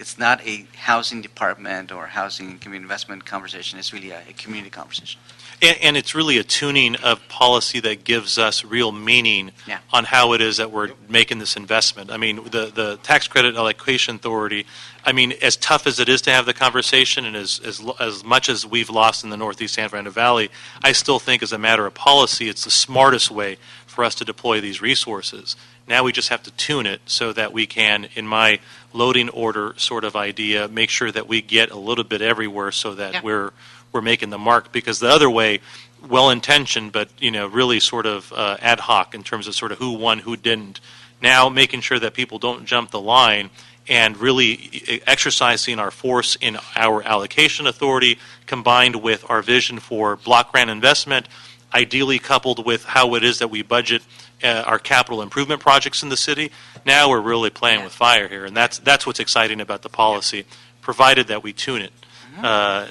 it's not a housing department or housing and community investment conversation. It's really a community conversation. And it's really a tuning of policy that gives us real meaning Yeah. on how it is that we're making this investment. I mean, the Tax Credit Allocation Authority, I mean, as tough as it is to have the conversation and as much as we've lost in the Northeast San Fernando Valley, I still think as a matter of policy, it's the smartest way for us to deploy these resources. Now we just have to tune it so that we can, in my loading order sort of idea, make sure that we get a little bit everywhere so that we're making the mark, because the other way, well-intentioned, but really sort of ad hoc in terms of sort of who won, who didn't. Now making sure that people don't jump the line and really exercising our force in our allocation authority combined with our vision for block grant investment, ideally coupled with how it is that we budget our capital improvement projects in the city. Now we're really playing with fire here, and that's what's exciting about the policy, provided that we tune it.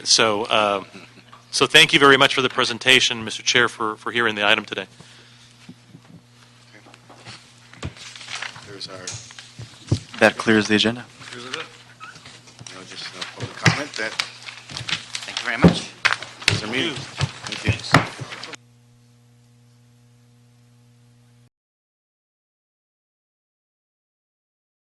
So thank you very much for the presentation, Mr. Chair, for hearing the item today. There's our, That clears the agenda. just public comment. That Thank you very much. is our meeting. Thank you.